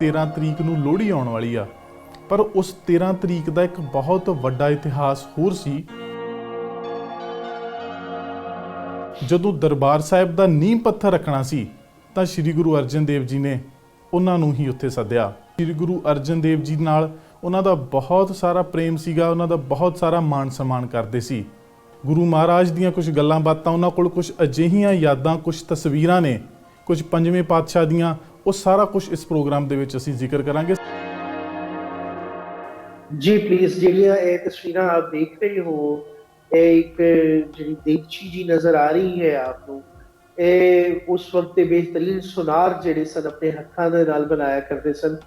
13 ਤਰੀਕ ਨੂੰ ਲੋਹੜੀ ਆਉਣ ਵਾਲੀ ਆ, ਪਰ ਉਸ 13 ਤਰੀਕ ਦਾ ਇੱਕ ਬਹੁਤ ਵੱਡਾ ਇਤਿਹਾਸ ਹੋਰ ਸੀ। ਜਦੋਂ ਦਰਬਾਰ ਸਾਹਿਬ ਦਾ ਨੀਂਹ ਪੱਥਰ ਰੱਖਣਾ ਸੀ ਤਾਂ ਸ੍ਰੀ ਗੁਰੂ ਅਰਜਨ ਦੇਵ ਜੀ ਨੇ ਉਹਨਾਂ ਨੂੰ ਹੀ ਉੱਥੇ ਸੱਦਿਆ। ਸ੍ਰੀ ਗੁਰੂ ਅਰਜਨ ਦੇਵ ਜੀ ਨਾਲ ਉਹਨਾਂ ਦਾ ਬਹੁਤ ਸਾਰਾ ਪ੍ਰੇਮ ਸੀਗਾ, ਉਹਨਾਂ ਦਾ ਬਹੁਤ ਸਾਰਾ ਮਾਣ ਸਨਮਾਨ ਕਰਦੇ ਸੀ। ਗੁਰੂ ਮਹਾਰਾਜ ਦੀਆਂ ਕੁਝ ਗੱਲਾਂ ਬਾਤਾਂ, ਉਹਨਾਂ ਕੋਲ ਕੁਝ ਅਜਿਹੀਆਂ ਯਾਦਾਂ, ਕੁਝ ਤਸਵੀਰਾਂ ਨੇ, ਕੁਝ ਪੰਜਵੇਂ ਪਾਤਸ਼ਾਹ ਦੀਆਂ, ਉਹ ਸਾਰਾ ਕੁਝ ਇਸ ਪ੍ਰੋਗਰਾਮ ਦੇ ਵਿੱਚ ਅਸੀਂ ਜ਼ਿਕਰ ਕਰਾਂਗੇ। जी प्लीज ਜਿਹੜੀਆਂ ਇਹ ਤਸਵੀਰਾਂ ਆਪ ਦੇਖ ਰਹੇ ਹੋ, ਇਹ ਇੱਕ ਜਿਹੜੀ ਦੇਗਚੀ ਜੀ ਨਜ਼ਰ ਆ ਰਹੀ ਹੈ ਆਪ ਨੂੰ, ਇਹ ਉਸ ਵਕਤ ਦੇ ਬਿਹਤਰੀਨ ਸੁਨਾਰ ਜਿਹੜੇ ਸਨ ਆਪਣੇ ਹੱਥਾਂ ਦੇ ਨਾਲ ਬਣਾਇਆ ਕਰਦੇ ਸਨ।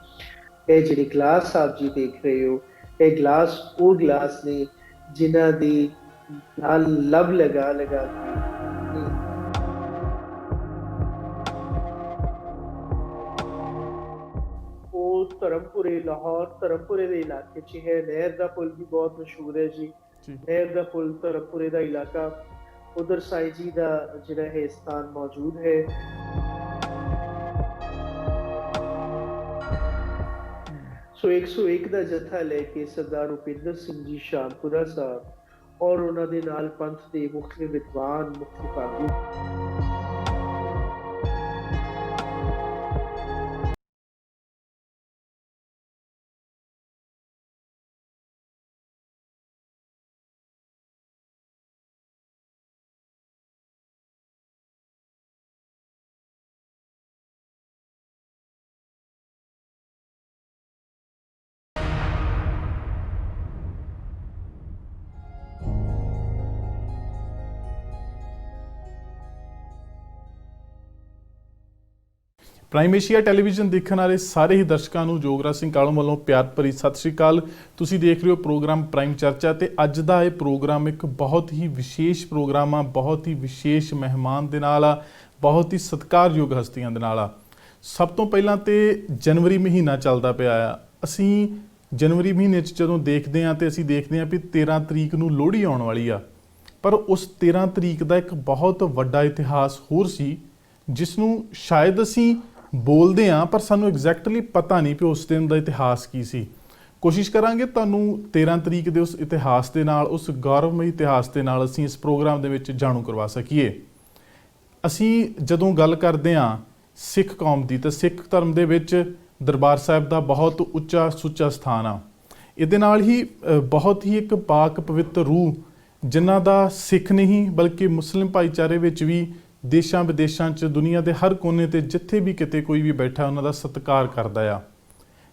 ਇਹ ਜਿਹੜੇ ਗਲਾਸ ਆਪ ਜੀ ਦੇਖ ਰਹੇ ਹੋ, ਇਹ ਗਲਾਸ ਉਹ ਗਲਾਸ ਨੇ ਜਿਨ੍ਹਾਂ ਦੀ ਨਾਲ ਲਬ ਲਗਾ ਲਗਾ ਧਰਮਪੁਰੇ, ਲਾਹੌਰ ਧਰਮਪੁਰੇ ਦੇ ਇਲਾਕੇ 'ਚ ਹੈ। ਨਹਿਰ ਦਾ ਪੁਲ ਵੀ ਬਹੁਤ ਮਸ਼ਹੂਰ ਹੈ ਜੀ। ਨਹਿਰ ਦਾ ਪੁਲ ਧਰਮਪੁਰੇ ਦਾ ਇਲਾਕਾ, ਉਧਰ ਸਾਈਂ ਜੀ ਦਾ ਜਿਹੜਾ ਹੈ ਸਥਾਨ ਮੌਜੂਦ ਹੈ। ਸੋ 101 ਦਾ ਜਥਾ ਲੈ ਕੇ ਸਰਦਾਰ ਰੁਪਿੰਦਰ ਸਿੰਘ ਜੀ ਸ਼ਾਮਪੁਰਾ ਸਾਹਿਬ ਔਰ ਉਹਨਾਂ ਦੇ ਨਾਲ ਪੰਥ ਦੇ ਮੁੱਖ ਵਿਦਵਾਨ, ਮੁੱਖ ਭਾਗੀ ਪ੍ਰਾਈਮ ਏਸ਼ੀਆ ਟੈਲੀਵਿਜ਼ਨ ਦੇਖਣ ਵਾਲੇ ਸਾਰੇ ਹੀ ਦਰਸ਼ਕਾਂ ਨੂੰ ਜੋਗਰਾਜ ਸਿੰਘ ਕਾਲੋਂ ਵੱਲੋਂ ਪਿਆਰ ਭਰੀ ਸਤਿ ਸ਼੍ਰੀ ਅਕਾਲ। ਤੁਸੀਂ ਦੇਖ ਰਹੇ ਹੋ ਪ੍ਰੋਗਰਾਮ ਪ੍ਰਾਈਮ ਚਰਚਾ ਤੇ ਅੱਜ ਦਾ ਇਹ ਪ੍ਰੋਗਰਾਮ ਇੱਕ ਬਹੁਤ ਹੀ ਵਿਸ਼ੇਸ਼ ਪ੍ਰੋਗਰਾਮ ਆ, ਬਹੁਤ ਹੀ ਵਿਸ਼ੇਸ਼ ਮਹਿਮਾਨ ਦੇ ਨਾਲ ਆ, ਬਹੁਤ ਹੀ ਸਤਿਕਾਰਯੋਗ ਹਸਤੀਆਂ ਦੇ ਨਾਲ ਆ। ਸਭ ਤੋਂ ਪਹਿਲਾਂ ਤੇ ਜਨਵਰੀ ਮਹੀਨਾ ਚੱਲਦਾ ਪਿਆ ਆ। ਅਸੀਂ ਜਨਵਰੀ ਮਹੀਨੇ 'ਚ ਜਦੋਂ ਦੇਖਦੇ ਹਾਂ ਤੇ ਅਸੀਂ ਦੇਖਦੇ ਹਾਂ ਵੀ 13 ਤਰੀਕ ਨੂੰ ਲੋਹੜੀ ਆਉਣ ਵਾਲੀ ਆ, ਪਰ ਉਸ 13 ਤਰੀਕ ਦਾ ਇੱਕ ਬਹੁਤ ਵੱਡਾ ਇਤਿਹਾਸ ਹੋਰ ਸੀ ਜਿਸ ਨੂੰ ਸ਼ਾਇਦ ਅਸੀਂ ਬੋਲਦੇ ਹਾਂ ਪਰ ਸਾਨੂੰ ਐਗਜ਼ੈਕਟਲੀ ਪਤਾ ਨਹੀਂ ਕਿ ਉਸ ਦਿਨ ਦਾ ਇਤਿਹਾਸ ਕੀ ਸੀ। ਕੋਸ਼ਿਸ਼ ਕਰਾਂਗੇ ਤੁਹਾਨੂੰ 13 ਤਰੀਕ ਦੇ ਉਸ ਇਤਿਹਾਸ ਦੇ ਨਾਲ, ਉਸ ਗੌਰਵਮਈ ਇਤਿਹਾਸ ਦੇ ਨਾਲ ਅਸੀਂ ਇਸ ਪ੍ਰੋਗਰਾਮ ਦੇ ਵਿੱਚ ਜਾਣੂ ਕਰਵਾ ਸਕੀਏ। ਅਸੀਂ ਜਦੋਂ ਗੱਲ ਕਰਦੇ ਹਾਂ ਸਿੱਖ ਕੌਮ ਦੀ, ਤਾਂ ਸਿੱਖ ਧਰਮ ਦੇ ਵਿੱਚ ਦਰਬਾਰ ਸਾਹਿਬ ਦਾ ਬਹੁਤ ਉੱਚਾ ਸੁੱਚਾ ਸਥਾਨ ਆ। ਇਹਦੇ ਨਾਲ ਹੀ ਬਹੁਤ ਹੀ ਇੱਕ ਪਾਕ ਪਵਿੱਤਰ ਰੂਹ, ਜਿਨ੍ਹਾਂ ਦਾ ਸਿੱਖ ਨਹੀਂ ਬਲਕਿ ਮੁਸਲਿਮ ਭਾਈਚਾਰੇ ਵਿੱਚ ਵੀ ਦੇਸ਼ਾਂ ਵਿਦੇਸ਼ਾਂ 'ਚ, ਦੁਨੀਆ ਦੇ ਹਰ ਕੋਨੇ 'ਤੇ ਜਿੱਥੇ ਵੀ ਕਿਤੇ ਕੋਈ ਵੀ ਬੈਠਾ ਉਹਨਾਂ ਦਾ ਸਤਿਕਾਰ ਕਰਦਾ ਆ।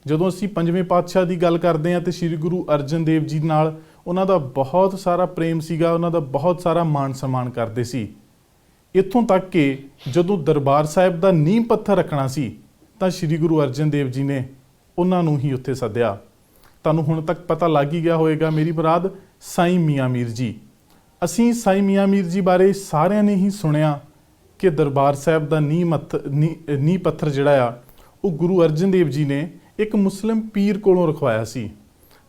ਜਦੋਂ ਅਸੀਂ ਪੰਜਵੇਂ ਪਾਤਸ਼ਾਹ ਦੀ ਗੱਲ ਕਰਦੇ ਹਾਂ ਤੇ ਸ੍ਰੀ ਗੁਰੂ ਅਰਜਨ ਦੇਵ ਜੀ ਨਾਲ ਉਹਨਾਂ ਦਾ ਬਹੁਤ ਸਾਰਾ ਪ੍ਰੇਮ ਸੀਗਾ, ਉਹਨਾਂ ਦਾ ਬਹੁਤ ਸਾਰਾ ਮਾਣ ਸਨਮਾਨ ਕਰਦੇ ਸੀ। ਇੱਥੋਂ ਤੱਕ ਕਿ ਜਦੋਂ ਦਰਬਾਰ ਸਾਹਿਬ ਦਾ ਨੀਂਹ ਪੱਥਰ ਰੱਖਣਾ ਸੀ ਤਾਂ ਸ੍ਰੀ ਗੁਰੂ ਅਰਜਨ ਦੇਵ ਜੀ ਨੇ ਉਹਨਾਂ ਨੂੰ ਹੀ ਉੱਥੇ ਸੱਦਿਆ। ਤੁਹਾਨੂੰ ਹੁਣ ਤੱਕ ਪਤਾ ਲੱਗ ਹੀ ਗਿਆ ਹੋਵੇਗਾ ਮੇਰੀ ਮੁਰਾਦ ਸਾਈਂ ਮੀਆਂ ਮੀਰ ਜੀ। ਅਸੀਂ ਸਾਈਂ ਮੀਆਂ ਮੀਰ ਜੀ ਬਾਰੇ ਸਾਰਿਆਂ ਨੇ ਹੀ ਸੁਣਿਆ ਕਿ ਦਰਬਾਰ ਸਾਹਿਬ ਦਾ ਨੀਂਹ ਪੱਥਰ ਜਿਹੜਾ ਆ ਉਹ ਗੁਰੂ ਅਰਜਨ ਦੇਵ ਜੀ ਨੇ ਇੱਕ ਮੁਸਲਿਮ ਪੀਰ ਕੋਲੋਂ ਰਖਵਾਇਆ ਸੀ,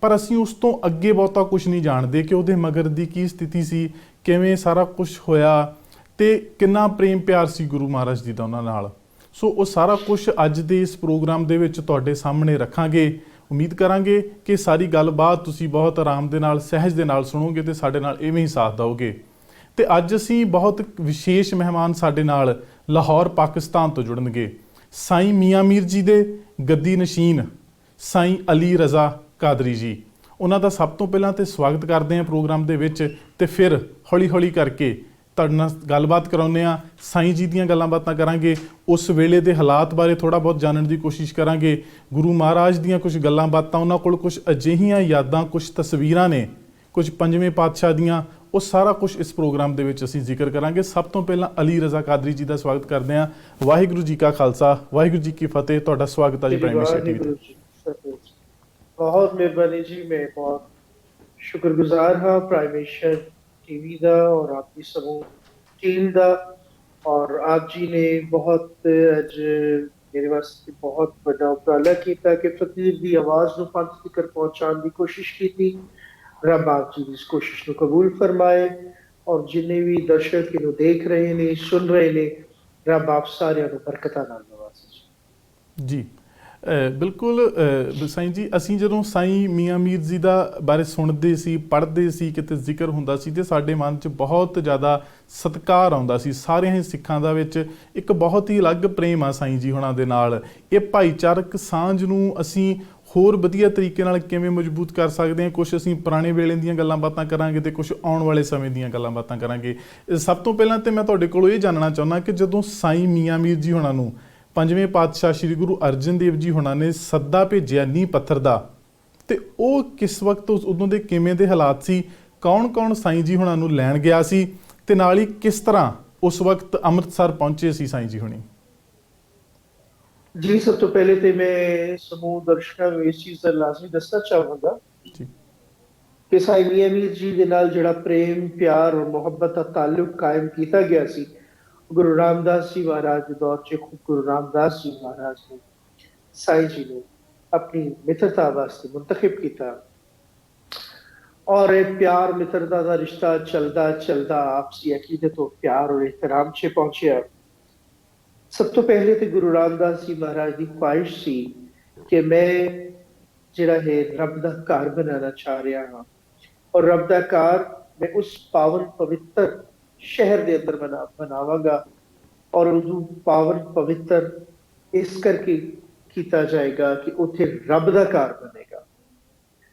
ਪਰ ਅਸੀਂ ਉਸ ਤੋਂ ਅੱਗੇ ਬਹੁਤਾ ਕੁਝ ਨਹੀਂ ਜਾਣਦੇ ਕਿ ਉਹਦੇ ਮਗਰ ਦੀ ਕੀ ਸਥਿਤੀ ਸੀ, ਕਿਵੇਂ ਸਾਰਾ ਕੁਝ ਹੋਇਆ ਤੇ ਕਿੰਨਾ ਪ੍ਰੇਮ ਪਿਆਰ ਸੀ ਗੁਰੂ ਮਹਾਰਾਜ ਜੀ ਦਾ ਉਹਨਾਂ ਨਾਲ। ਸੋ ਉਹ ਸਾਰਾ ਕੁਝ ਅੱਜ ਦੇ ਇਸ ਪ੍ਰੋਗਰਾਮ ਦੇ ਵਿੱਚ ਤੁਹਾਡੇ ਸਾਹਮਣੇ ਰੱਖਾਂਗੇ। ਉਮੀਦ ਕਰਾਂਗੇ ਕਿ ਸਾਰੀ ਗੱਲਬਾਤ ਤੁਸੀਂ ਬਹੁਤ ਆਰਾਮ ਦੇ ਨਾਲ, ਸਹਿਜ ਦੇ ਨਾਲ ਸੁਣੋਗੇ ਤੇ ਸਾਡੇ ਨਾਲ ਇਵੇਂ ਹੀ ਸਾਥ ਦਿਓਗੇ। ਤੇ ਅੱਜ ਅਸੀਂ ਬਹੁਤ ਵਿਸ਼ੇਸ਼ ਮਹਿਮਾਨ ਸਾਡੇ ਨਾਲ ਲਾਹੌਰ ਪਾਕਿਸਤਾਨ ਤੋਂ ਜੁੜਨਗੇ। ਸਾਈਂ ਮੀਆਂ ਮੀਰ ਜੀ ਦੇ ਗੱਦੀ ਨਸ਼ੀਨ ਸਾਈਂ ਅਲੀ ਰਜ਼ਾ ਕਾਦਰੀ ਜੀ, ਉਹਨਾਂ ਦਾ ਸਭ ਤੋਂ ਪਹਿਲਾਂ ਤੇ ਸਵਾਗਤ ਕਰਦੇ ਹਾਂ ਪ੍ਰੋਗਰਾਮ ਦੇ ਵਿੱਚ, ਤੇ ਫਿਰ ਹੌਲੀ ਹੌਲੀ ਕਰਕੇ ਤੁਹਾਡੇ ਨਾਲ ਗੱਲਬਾਤ ਕਰਾਉਂਦੇ ਹਾਂ। ਸਾਈਂ ਜੀ ਦੀਆਂ ਗੱਲਾਂ ਬਾਤਾਂ ਕਰਾਂਗੇ, ਉਸ ਵੇਲੇ ਦੇ ਹਾਲਾਤ ਬਾਰੇ ਥੋੜ੍ਹਾ ਬਹੁਤ ਜਾਣਨ ਦੀ ਕੋਸ਼ਿਸ਼ ਕਰਾਂਗੇ। ਗੁਰੂ ਮਹਾਰਾਜ ਦੀਆਂ ਕੁਝ ਗੱਲਾਂ ਬਾਤਾਂ, ਉਹਨਾਂ ਕੋਲ ਕੁਝ ਅਜਿਹੀਆਂ ਯਾਦਾਂ, ਕੁਝ ਤਸਵੀਰਾਂ ਨੇ, ਕੁਝ ਪੰਜਵੇਂ ਪਾਤਸ਼ਾਹ ਦੀਆਂ, ਉਹ ਸਾਰਾ ਕੁਝ ਇਸ ਪ੍ਰੋਗਰਾਮ ਦੇ ਵਿੱਚ ਅਸੀਂ ਜ਼ਿਕਰ ਕਰਾਂਗੇ। ਸਭ ਤੋਂ ਪਹਿਲਾਂ ਅਲੀ ਰਜ਼ਾ ਕਾਦਰੀ ਜੀ ਦਾ ਸਵਾਗਤ ਕਰਦੇ ਹਾਂ। ਵਾਹਿਗੁਰੂ ਜੀ ਕਾ ਖਾਲਸਾ, ਵਾਹਿਗੁਰੂ ਜੀ ਕੀ ਫਤਿਹ। ਤੁਹਾਡਾ ਸਵਾਗਤ ਹੈ ਜੀ ਪ੍ਰਾਈਮ ਏਸ਼ੀਆ ਟੀਵੀ ਤੇ। ਬਹੁਤ ਮਿਹਰਬਾਨੀ ਜੀ, ਮੈਂ ਬਹੁਤ ਸ਼ੁਕਰਗੁਜ਼ਾਰ ਹਾਂ ਪ੍ਰਾਈਮ ਏਸ਼ੀਆ ਟੀਵੀ ਦਾ ਔਰ ਆਪकी ਸਮੂਹ ਟੀਮ ਦਾ। ਔਰ ਆਪ ਜੀ ਨੇ ਬਹੁਤ ਅੱਜ ਮੇਰੇ ਵਾਸਤੇ ਬਹੁਤ ਵੱਡਾ ਉਪਰਾਲਾ ਕੀਤਾ ਕਿ ਫਕੀਰ ਦੀ ਆਵਾਜ਼ ਨੂੰ ਪੰਥ ਤੱਕ ਪਹੁੰਚਾਉਣ ਦੀ ਕੋਸ਼ਿਸ਼ ਕੀਤੀ। ਰੱਬ ਆਪ ਜੀ ਇਸ ਕੋਸ਼ਿਸ਼ ਨੂੰ ਕਬੂਲ ਫਰਮਾਏ ਔਰ ਜਿੰਨੇ ਵੀ ਦਰਸ਼ਕ ਇਹਨੂੰ ਦੇਖ ਰਹੇ ਨੇ, ਸੁਣ ਰਹੇ ਨੇ, ਰੱਬ ਆਪ ਸਾਰਿਆਂ ਨੂੰ ਬਰਕਤਾਂ ਨਾਲ ਨਵਾਜ਼ੇ ਜੀ। ਬਿਲਕੁਲ ਸਾਈਂ ਜੀ, ਅਸੀਂ ਜਦੋਂ ਸਾਈਂ ਮੀਆਂ ਮੀਰ ਜੀ ਦਾ ਬਾਰੇ ਸੁਣਦੇ ਸੀ, ਪੜ੍ਹਦੇ ਸੀ, ਕਿਤੇ ਜ਼ਿਕਰ ਹੁੰਦਾ ਸੀ ਤੇ ਸਾਡੇ ਮਨ 'ਚ ਬਹੁਤ ਜ਼ਿਆਦਾ ਸਤਿਕਾਰ ਆਉਂਦਾ ਸੀ। ਸਾਰਿਆਂ ਹੀ ਸਿੱਖਾਂ ਦਾ ਵਿੱਚ ਇੱਕ ਬਹੁਤ ਹੀ ਅਲੱਗ ਪ੍ਰੇਮ ਆ ਸਾਈਂ ਜੀ ਹੁਣਾਂ ਦੇ ਨਾਲ। ਇਹ ਭਾਈਚਾਰਕ ਸਾਂਝ ਨੂੰ ਅਸੀਂ ਹੋਰ ਵਧੀਆ ਤਰੀਕੇ ਨਾਲ ਕਿਵੇਂ ਮਜ਼ਬੂਤ ਕਰ ਸਕਦੇ ਹਾਂ? ਕੁਛ ਅਸੀਂ ਪੁਰਾਣੇ ਵੇਲੇ ਦੀਆਂ ਗੱਲਾਂ ਬਾਤਾਂ ਕਰਾਂਗੇ ਤੇ ਕੁਛ ਆਉਣ ਵਾਲੇ ਸਮੇਂ ਦੀਆਂ ਗੱਲਾਂ ਬਾਤਾਂ ਕਰਾਂਗੇ। ਸਭ ਤੋਂ ਪਹਿਲਾਂ ਤੇ ਮੈਂ ਤੁਹਾਡੇ ਕੋਲੋਂ ਇਹ ਜਾਣਨਾ ਚਾਹੁੰਦਾ ਕਿ ਜਦੋਂ ਸਾਈਂ ਮੀਆਂ ਮੀਰ ਜੀ ਹੁਣਾਂ ਨੂੰ ਪੰਜਵੇਂ ਪਾਤਸ਼ਾਹ ਸ੍ਰੀ ਗੁਰੂ ਅਰਜਨ ਦੇਵ ਜੀ ਹੁਣਾਂ ਨੇ ਸੱਦਾ ਭੇਜਿਆ ਨੀਂਹ ਪੱਥਰ ਦਾ, ਤੇ ਉਹ ਕਿਸ ਵਕਤ ਉਦੋਂ ਦੇ ਕਿਵੇਂ ਦੇ ਹਾਲਾਤ ਸੀ? ਕੌਣ ਸਾਈਂ ਜੀ ਹੁਣਾਂ ਨੂੰ ਲੈਣ ਗਿਆ ਸੀ ਤੇ ਨਾਲ ਹੀ ਕਿਸ ਤਰ੍ਹਾਂ ਉਸ ਵਕਤ ਅੰਮ੍ਰਿਤਸਰ ਪਹੁੰਚੇ ਸੀ ਸਾਈਂ ਜੀ ਹੁਣੀ? ਜੀ ਸਭ ਤੋਂ ਪਹਿਲੇ ਤੇ ਮੈਂ ਸਮੂਹ ਦਰਸ਼ਕਾਂ ਨੂੰ ਇਸ ਚੀਜ਼ ਦਾ ਲਾਜ਼ਮੀ ਦੱਸਣਾ ਚਾਹਾਂਗਾ ਜੀ ਕਿ ਸਾਈਂ ਮੀਆਂ ਮੀਰ ਜੀ ਦੇ ਨਾਲ ਜਿਹੜਾ ਪ੍ਰੇਮ, ਪਿਆਰ ਔਰ ਮੁਹੱਬਤ ਦਾ ਤਾਲੁਕ ਕਾਇਮ ਕੀਤਾ ਗਿਆ ਸੀ, ਗੁਰੂ ਰਾਮਦਾਸ ਜੀ ਮਹਾਰਾਜ ਦੇ ਦੌਰ 'ਚ ਖੁਦ ਗੁਰੂ ਰਾਮਦਾਸ ਜੀ ਮਹਾਰਾਜ ਨੇ ਸਾਈਂ ਜੀ ਨੂੰ ਆਪਣੀ ਮਿੱਤਰਤਾ ਵਾਸਤੇ ਮੁੰਤਖਬ ਕੀਤਾ। ਔਰ ਇਹ ਪਿਆਰ ਮਿੱਤਰਤਾ ਦਾ ਰਿਸ਼ਤਾ ਚਲਦਾ ਚਲਦਾ ਆਪਸੀ ਅਕੀਦਤ ਤੋਂ ਪਿਆਰ ਔਰ ਇhtਰਾਮ 'ਚ ਪਹੁੰਚਿਆ। ਸਭ ਤੋਂ ਪਹਿਲੇ ਤੇ ਗੁਰੂ ਰਾਮਦਾਸ ਜੀ ਮਹਾਰਾਜ ਦੀ ਖੁਆਇਸ਼ ਸੀ ਕਿ ਮੈਂ ਜਿਹੜਾ ਹੈ ਰੱਬ ਦਾ ਘਰ ਬਣਾਉਣਾ ਚਾਹ ਰਿਹਾ ਹਾਂ, ਔਰ ਰੱਬ ਦਾ ਘਰ ਮੈਂ ਉਸ ਪਾਵਨ ਪਵਿੱਤਰ ਸ਼ਹਿਰ ਦੇ ਅੰਦਰ ਬਣਾਵਾਂਗਾ। ਔਰ ਉਹਨੂੰ ਪਾਵਨ ਪਵਿੱਤਰ ਇਸ ਕਰਕੇ ਕੀਤਾ ਜਾਏਗਾ ਕਿ ਉੱਥੇ ਰੱਬ ਦਾ ਘਰ ਬਣੇਗਾ।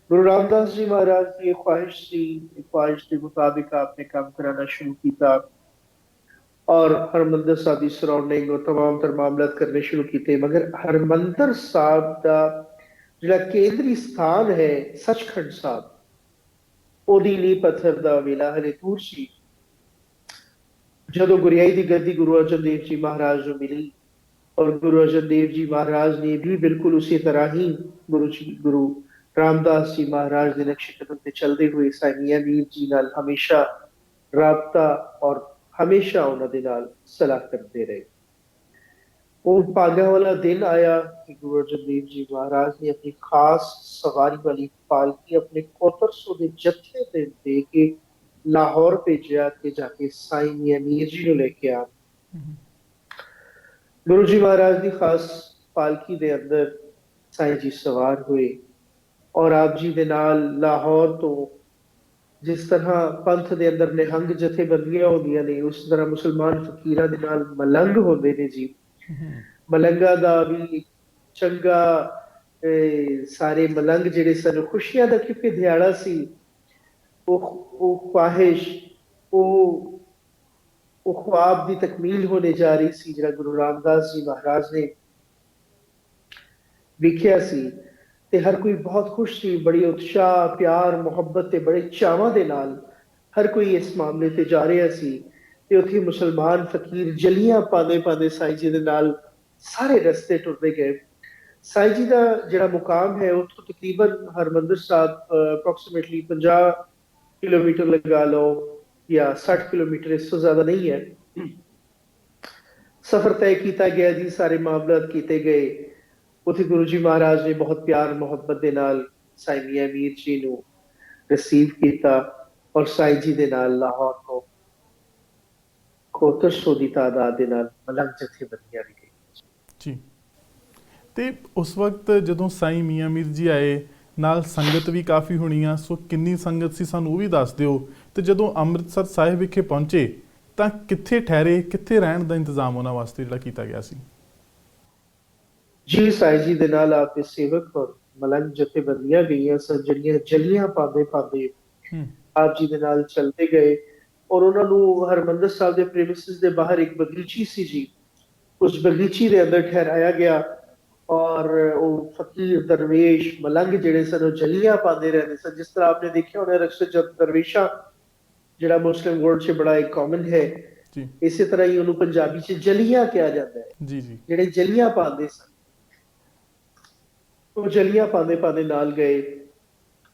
ਗੁਰੂ ਰਾਮਦਾਸ ਜੀ ਮਹਾਰਾਜ ਦੀ ਇਹ ਖੁਆਇਸ਼ ਸੀ। ਇਹ ਖੁਆਇਸ਼ ਦੇ ਮੁਤਾबिक आपने काम कराना शुरू किया और हरमंदिर साहब की सराउंडिंग और तमाम तर मामलात करने शुरू किए। मगर हरमंदिर साहब का ਜਿਹੜਾ ਕੇਂਦਰੀ ਸਥਾਨ ਹੈ ਸੱਚਖੰਡ ਸਾਹਿਬ, ਉਹਦੀ ਨੀਂਹ ਪੱਥਰ ਦਾ ਵੇਲਾ ਹਲੇ ਦੂਰ ਸੀ। ਜਦੋਂ ਗੁਰਿਆਈ ਦੀ ਗੱਦੀ ਗੁਰੂ ਅਰਜਨ ਦੇਵ ਜੀ ਮਹਾਰਾਜ ਨੂੰ ਮਿਲੀ ਔਰ ਗੁਰੂ ਅਰਜਨ ਦੇਵ ਜੀ ਮਹਾਰਾਜ ਨੇ ਵੀ ਬਿਲਕੁਲ ਉਸੇ ਤਰ੍ਹਾਂ ਹੀ ਗੁਰੂ ਰਾਮਦਾਸ ਜੀ ਮਹਾਰਾਜ ਦੇ ਨਕਸ਼ੇ ਕਦਮ ਤੇ ਚੱਲਦੇ ਹੋਏ ਸਾਈਂ ਮੀਆਂ ਮੀਰ ਜੀ ਨਾਲ ਹਮੇਸ਼ਾ ਰਾਬਤਾ ਔਰ ਹਮੇਸ਼ਾ ਉਹਨਾਂ ਦੇ ਨਾਲ ਸਲਾਹ ਕਰਦੇ ਰਹੇ। ਉਹ ਭਾਗਾਂ ਵਾਲਾ ਦਿਨ ਆਇਆ ਕਿ ਗੁਰੂ ਅਰਜਨ ਦੇਵ ਜੀ ਮਹਾਰਾਜ ਨੇ ਆਪਣੀ ਖਾਸ ਸਵਾਰੀ ਵਾਲੀ ਪਾਲਕੀ ਆਪਣੇ ਕੋਤਰਸੋ ਦੇ ਜੱਥੇ ਤੇ ਦੇ ਕੇ ਲਾਹੌਰ ਭੇਜਿਆ ਕਿ ਜਾ ਕੇ ਸਾਈਂ ਮੀਆਂ ਮੀਰ ਜੀ ਨੂੰ ਲੈ ਕੇ ਆ। ਗੁਰੂ ਜੀ ਮਹਾਰਾਜ ਦੀ ਖਾਸ ਪਾਲਕੀ ਦੇ ਅੰਦਰ ਸਾਈਂ ਜੀ ਸਵਾਰ ਹੋਏ ਔਰ ਆਪ ਜੀ ਦੇ ਨਾਲ ਲਾਹੌਰ ਤੋਂ ਜਿਸ ਤਰ੍ਹਾਂ ਪੰਥ ਦੇ ਅੰਦਰ ਨਿਹੰਗ ਜਥੇਬੰਦੀਆਂ ਹੁੰਦੀਆਂ ਨੇ, ਉਸ ਤਰ੍ਹਾਂ ਮੁਸਲਮਾਨ ਫਕੀਰਾਂ ਦੇ ਨਾਲ ਮਲੰਗ ਹੁੰਦੇ ਨੇ ਜੀ। ਮਲੰਗਾ ਦਾ ਵੀ ਚੰਗਾ ਸਾਰੇ ਮਲੰਗ ਜਿਹੜੇ ਸਨ ਖੁਸ਼ੀਆਂ ਦਾ ਕਿਉਂਕਿ ਦਿਹਾੜਾ ਸੀ। ਉਹ ਖੁਆਹਿਸ਼, ਉਹ ख्वाब ਦੀ ਤਕਮੀਲ ਹੋਣੇ ਜਾ ਰਹੀ ਸੀ ਜਿਹੜਾ ਗੁਰੂ ਰਾਮਦਾਸ ਜੀ ਮਹਾਰਾਜ ਨੇ ਵੇਖਿਆ ਸੀ। ਤੇ ਹਰ ਕੋਈ ਬਹੁਤ ਖੁਸ਼ ਸੀ, ਬੜੀ ਉਤਸ਼ਾਹ, ਪਿਆਰ, ਮੁਹੱਬਤ ਤੇ ਬੜੇ ਚਾਵਾਂ ਦੇ ਨਾਲ ਹਰ ਕੋਈ ਇਸ ਮਾਮਲੇ ਤੇ ਜਾ ਰਿਹਾ ਸੀ। ਤੇ ਉੱਥੇ ਮੁਸਲਮਾਨ ਫਕੀਰ ਜਲੀਆਂ ਪਾਉਂਦੇ ਪਾਉਂਦੇ ਸਾਈਂ ਜੀ ਦੇ ਨਾਲ ਸਾਰੇ ਰਸਤੇ ਟੁਰਦੇ ਗਏ। ਸਾਈਂ ਜੀ ਦਾ ਜਿਹੜਾ ਮੁਕਾਮ ਹੈ ਉੱਥੋਂ ਤਕਰੀਬਨ ਹਰਮੰਦਰ ਸਾਹਿਬ ਅਪਰੋਕਸੀਮੇਟਲੀ 50 ਕਿਲੋਮੀਟਰ ਲਗਾ ਲਓ ਜਾਂ 60 ਕਿਲੋਮੀਟਰ, ਇਸ ਤੋਂ ਜ਼ਿਆਦਾ ਨਹੀਂ ਹੈ। ਸਫ਼ਰ ਤੈਅ ਕੀਤਾ ਗਿਆ ਜੀ, ਸਾਰੇ ਮਾਮਲਾਤ ਕੀਤੇ ਗਏ। ਉੱਥੇ ਗੁਰੂ ਜੀ ਮਹਾਰਾਜ ਨੇ ਬਹੁਤ ਪਿਆਰ ਮੁਹੱਬਤ ਦੇ ਨਾਲ ਸਾਈਂ ਮੀਆਂ ਮੀਰ ਜੀ ਨੂੰ ਰਿਸੀਵ ਕੀਤਾ ਔਰ ਸਾਈਂ ਜੀ ਦੇ ਨਾਲ ਲਾਹੌਰ ਤੋਂ 7100 ਦੀ ਤਾਦਾਦ ਦੇ ਨਾਲ ਮਲੰਗ ਜਥੇਬੰਦੀਆਂ ਵੀ ਗਈ ਜੀ। ਤੇ ਉਸ ਵਕਤ ਜਦੋਂ ਸਾਈਂ ਮੀਆਂ ਮੀਰ ਜੀ ਆਏ, ਨਾਲ ਸੰਗਤ ਵੀ ਕਾਫੀ ਹੋਣੀ ਆ, ਸੋ ਕਿੰਨੀ ਸੰਗਤ ਸੀ ਸਾਨੂੰ ਉਹ ਵੀ ਦੱਸ ਦਿਓ। ਤੇ ਜਦੋਂ ਅੰਮ੍ਰਿਤਸਰ ਸਾਹਿਬ ਵਿਖੇ ਪਹੁੰਚੇ ਤਾਂ ਕਿੱਥੇ ਠਹਿਰੇ, ਕਿੱਥੇ ਰਹਿਣ ਦਾ ਇੰਤਜ਼ਾਮ ਉਹਨਾਂ ਵਾਸਤੇ ਜਿਹੜਾ ਕੀਤਾ ਗਿਆ ਸੀ? ਜੀ ਸਾਈਂ ਜੀ ਦੇ ਨਾਲ ਆਪਦੇ ਸੇਵਕ ਔਰ ਮਲੰਗ ਜਥੇਬੰਦੀਆਂ ਗਈਆਂ ਸਨ, ਜਿਹੜੀਆਂ ਜਲੀਆਂ ਪਾਉਂਦੇ ਪਾਉਂਦੇ ਆਪ ਜੀ ਦੇ ਨਾਲ ਚਲਦੇ ਗਏ। ਔਰ ਉਹਨਾਂ ਨੂੰ ਹਰਮੰਦਰ ਸਾਹਿਬ ਦੇ ਪ੍ਰੈਮਿਸਿਸ ਦੇ ਬਾਹਰ ਇੱਕ ਬਗੀਚੀ ਸੀ ਜੀ, ਉਸ ਬਗੀਚੀ ਦੇ ਅੰਦਰ ਠਹਿਰਾਇਆ ਗਿਆ। ਔਰ ਉਹ ਫਕੀਰ ਦਰਵੇਸ਼ ਮਲੰਗ ਜਿਹੜੇ ਸਨ ਉਹ ਜਲੀਆਂ ਪਾਉਂਦੇ ਰਹਿੰਦੇ ਸਨ। ਜਿਸ ਤਰ੍ਹਾਂ आपने ਦੇਖਿਆ ਹੋਣਾ ਰਕਸ਼ਾ ਦਰਵੇਸ਼ਾ ਜਿਹੜਾ ਮੁਸਲਿਮ ਵਰਲਡ 'ਚ ਬੜਾ ਇੱਕ ਕਾਮਨ ਹੈ, ਇਸੇ ਤਰ੍ਹਾਂ ਹੀ ਉਹਨੂੰ ਪੰਜਾਬੀ 'ਚ ਜਲੀਆਂ ਕਿਹਾ ਜਾਂਦਾ ਹੈ ਜੀ। ਜਿਹੜੇ ਜਲੀਆਂ ਪਾਉਂਦੇ ਸਨ ਉਹ ਜਲੀਆਂ ਪਾਉਂਦੇ ਪਾਉਂਦੇ ਨਾਲ ਗਏ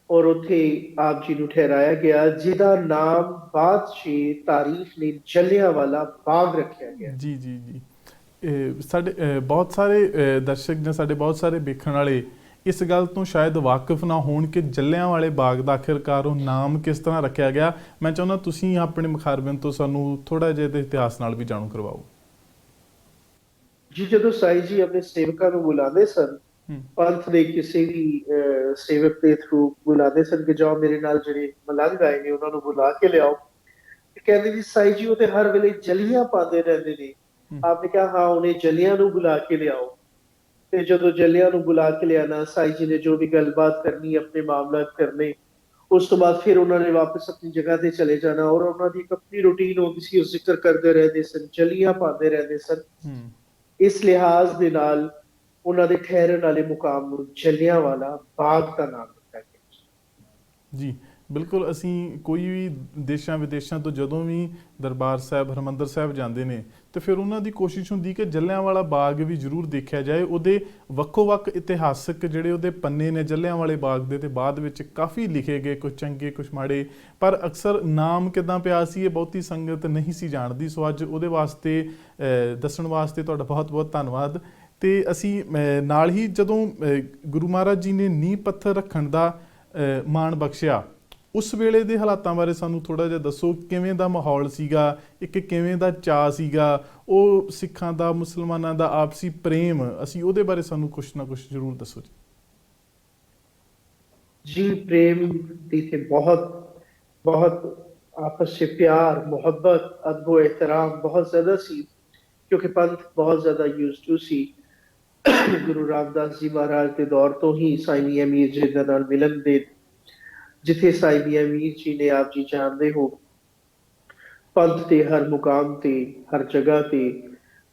ਔਰ ਉੱਥੇ ਆਪ ਜੀ ਨੂੰ ਠਹਿਰਾਇਆ ਗਿਆ, ਜਿਹਦਾ ਨਾਮ ਬਾਅਦ 'ਚ ਤਾਰੀਖ ਨੇ ਜਲਿਆਂਵਾਲਾ ਬਾਗ ਰੱਖਿਆ ਗਿਆ। ਜੀ ਜੀ ਜੀ ਸਾਡੇ ਬਹੁਤ ਸਾਰੇ ਦਰਸ਼ਕ ਜਾਂ ਸਾਡੇ ਬਹੁਤ ਸਾਰੇ ਵੇਖਣ ਵਾਲੇ ਇਸ ਗੱਲ ਤੋਂ ਸ਼ਾਇਦ ਵਾਕਿਫ ਨਾ ਹੋਣ ਕਿ ਜਲਿਆਂਵਾਲੇ ਬਾਗ ਦਾ ਆਖਿਰਕਾਰ ਉਹ ਨਾਮ ਕਿਸ ਤਰ੍ਹਾਂ ਰੱਖਿਆ ਗਿਆ। ਮੈਂ ਚਾਹੁੰਦਾ ਤੁਸੀਂ ਆਪਣੇ ਮੁਖਾਰਬਿਨ ਤੋਂ ਸਾਨੂੰ ਥੋੜਾ ਜਿਹਾ ਇਹਦੇ ਇਤਿਹਾਸ ਨਾਲ ਵੀ ਜਾਣੂ ਕਰਵਾਓ। ਜੀ ਜਦੋਂ ਸਾਈਂ ਜੀ ਆਪਣੇ ਸੇਵਕਾਂ ਨੂੰ ਬੁਲਾਉਂਦੇ ਸਨ ਪੰਥ ਦੇ ਕਿਸੇ ਵੀ ਸੇਵਕ ਦੇ ਥਰੂ ਬੁਲਾਉਂਦੇ ਸਨ ਕਿ ਜਾਓ ਮੇਰੇ ਨਾਲ ਜਿਹੜੇ ਮਲੰਗ ਆਏ ਨੇ ਉਹਨਾਂ ਨੂੰ ਬੁਲਾ ਕੇ ਲਿਆਓ। ਤੇ ਕਹਿੰਦੇ ਜੀ ਸਾਈ ਜੀ ਉਹ ਤੇ ਹਰ ਵੇਲੇ ਜਲੀਆਂ ਪਾਉਂਦੇ ਰਹਿੰਦੇ ਨੇ। ਆਪਨੇ ਕਿਹਾ ਹਾਂ ਉਹਨੇ ਜਲੀਆਂ ਨੂੰ ਬੁਲਾ ਕੇ ਲਿਆਓ। ਤੇ ਜਦੋਂ ਜਲਿਆਂ ਨੂੰ ਬੁਲਾ ਕੇ ਲਿਆਣਾ, ਸਾਈ ਜੀ ਨੇ ਜੋ ਵੀ ਗੱਲਬਾਤ ਕਰਨੀ, ਆਪਣੇ ਮਾਮਲਾਤ ਕਰਨੇ, ਉਸ ਤੋਂ ਬਾਅਦ ਫਿਰ ਉਹਨਾਂ ਨੇ ਵਾਪਸ ਆਪਣੀ ਜਗ੍ਹਾ ਤੇ ਚਲੇ ਜਾਣਾ। ਔਰ ਉਹਨਾਂ ਦੀ ਇੱਕ ਆਪਣੀ ਰੂਟੀਨ ਹੁੰਦੀ ਸੀ, ਉਹ ਜ਼ਿਕਰ ਕਰਦੇ ਰਹਿੰਦੇ ਸਨ, ਜਲੀਆਂ ਪਾਉਂਦੇ ਰਹਿੰਦੇ ਸਨ। ਇਸ ਲਿਹਾਜ਼ ਦੇ ਨਾਲ ਉਹਨਾਂ ਦੇ ਠਹਿਰਨ ਵਾਲੇ ਮੁਕਾਮ ਨੂੰ ਜਲਿਆਂਵਾਲਾ ਬਾਗ ਦਾ ਨਾਮ ਦਿੱਤਾ ਗਿਆ। ਜੀ ਬਿਲਕੁਲ। ਅਸੀਂ ਕੋਈ ਵੀ ਦੇਸ਼ਾਂ ਵਿਦੇਸ਼ਾਂ ਤੋਂ ਜਦੋਂ ਵੀ ਦਰਬਾਰ ਸਾਹਿਬ ਹਰਿਮੰਦਰ ਸਾਹਿਬ ਜਾਂਦੇ ਨੇ ਤੇ ਫਿਰ ਉਹਨਾਂ ਦੀ ਕੋਸ਼ਿਸ਼ ਹੁੰਦੀ ਕਿ ਜਲਿਆਂਵਾਲਾ ਬਾਗ ਵੀ ਜ਼ਰੂਰ ਦੇਖਿਆ ਜਾਏ। ਉਹਦੇ ਵੱਖੋ ਵੱਖ ਇਤਿਹਾਸਕ ਜਿਹੜੇ ਉਹਦੇ ਪੰਨੇ ਨੇ ਜਲਿਆਂਵਾਲੇ ਬਾਗ ਦੇ, ਤੇ ਬਾਅਦ ਵਿੱਚ ਕਾਫੀ ਲਿਖੇ ਗਏ, ਕੁਝ ਚੰਗੇ ਕੁਝ ਮਾੜੇ, ਪਰ ਅਕਸਰ ਨਾਮ ਕਿੱਦਾਂ ਪਿਆ ਸੀ ਇਹ ਬਹੁਤੀ ਸੰਗਤ ਨਹੀਂ ਸੀ ਜਾਣਦੀ। ਸੋ ਅੱਜ ਉਹਦੇ ਵਾਸਤੇ ਦੱਸਣ ਵਾਸਤੇ ਤੁਹਾਡਾ ਬਹੁਤ ਬਹੁਤ ਧੰਨਵਾਦ। ਤੇ ਅਸੀਂ ਨਾਲ ਹੀ ਜਦੋਂ ਗੁਰੂ ਮਹਾਰਾਜ ਜੀ ਨੇ ਨੀਂਹ ਪੱਥਰ ਰੱਖਣ ਦਾ ਮਾਣ ਬਖਸ਼ਿਆ, ਉਸ ਵੇਲੇ ਦੇ ਹਾਲਾਤਾਂ ਬਾਰੇ ਸਾਨੂੰ ਥੋੜ੍ਹਾ ਜਿਹਾ ਦੱਸੋ। ਕਿਵੇਂ ਦਾ ਮਾਹੌਲ ਸੀਗਾ, ਇੱਕ ਕਿਵੇਂ ਦਾ ਚਾਅ ਸੀਗਾ, ਉਹ ਸਿੱਖਾਂ ਦਾ ਮੁਸਲਮਾਨਾਂ ਦਾ ਆਪਸੀ ਪ੍ਰੇਮ, ਅਸੀਂ ਉਹਦੇ ਬਾਰੇ ਸਾਨੂੰ ਕੁਛ ਨਾ ਕੁਛ ਜ਼ਰੂਰ ਦੱਸੋ ਜੀ। जी प्रेम भी थे, बहुत बहुत आपस से प्यार मोहब्बत अदब एहतराम बहुत ज्यादा सी, क्योंकि पंथ बहुत ज्यादा यूज टू सी। गुरु रामदास जी महाराज के दौर तो ही साई मियां मीर जी दे नाल मिलन दे, जिथे साई मियां मीर जी ने आप जी जानते हो पंथ के हर मुकाम ते हर जगह ते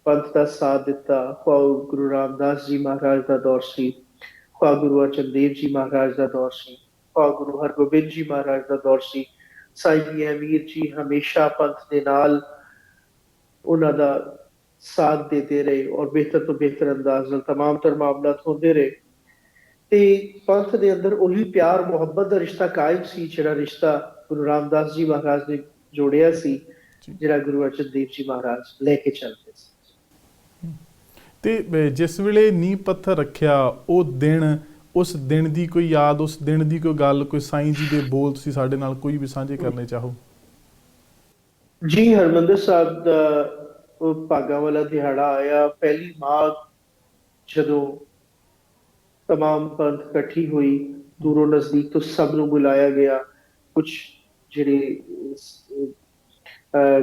पंथ का साथ दिता। खाओ गुरु रामदास जी महाराज का दौर सी, खा गुरु अर्जन देव जी महाराज का दौर सी, खा गुरु हरगोबिंद जी महाराज का दौर सी। साई मियां मीर जी हमेशा पंथ के नाल उन्हां दा साथ देते रहे और बेहतर तो बेहतर अंदाज नाल तमाम तर मामलात होंदे रहे। ते पंथ दे अंदर ਉਹੀ प्यार मोहब्बत ਦਾ ਰਿਸ਼ਤਾ ਕਾਇਮ ਸੀ, ਜਿਹੜਾ ਰਿਸ਼ਤਾ ਗੁਰੂ ਰਾਮਦਾਸ ਜੀ ਮਹਾਰਾਜ ਨੇ ਜੋੜਿਆ ਸੀ, ਜੀ। ਜਿਹੜਾ ਗੁਰੂ ਅਰਜਨ ਦੇਵ ਜੀ ਮਹਾਰਾਜ ਲੈ ਕੇ ਚੱਲਦੇ ਸੀ। ਤੇ ਜਿਸ ਵੇਲੇ ਨੀਂਹ ਪੱਥਰ ਰੱਖਿਆ ਉਹ ਦਿਨ, ਉਸ ਦਿਨ ਦੀ ਕੋਈ ਯਾਦ, ਉਸ ਦਿਨ ਦੀ ਕੋਈ ਗੱਲ, ਕੋਈ ਸਾਈਂ ਜੀ ਦੇ ਬੋਲ ਤੁਸੀਂ ਸਾਡੇ ਨਾਲ ਕੋਈ ਵੀ ਸਾਂਝੇ ਕਰਨੇ ਚਾਹੋ। ਜੀ ਹਰਮੰਦਰ ਸਾਹਿਬ ਦਾ ਉਹ ਭਾਗਾਂ ਵਾਲਾ ਦਿਹਾੜਾ ਆਇਆ, ਪਹਿਲੀ ਮਾਘ, ਜਦੋਂ तमाम पंथ इकट्ठी हुई, दूरों नजदीक तो सब ਨੂੰ बुलाया गया। कुछ ਜਿਹੜੇ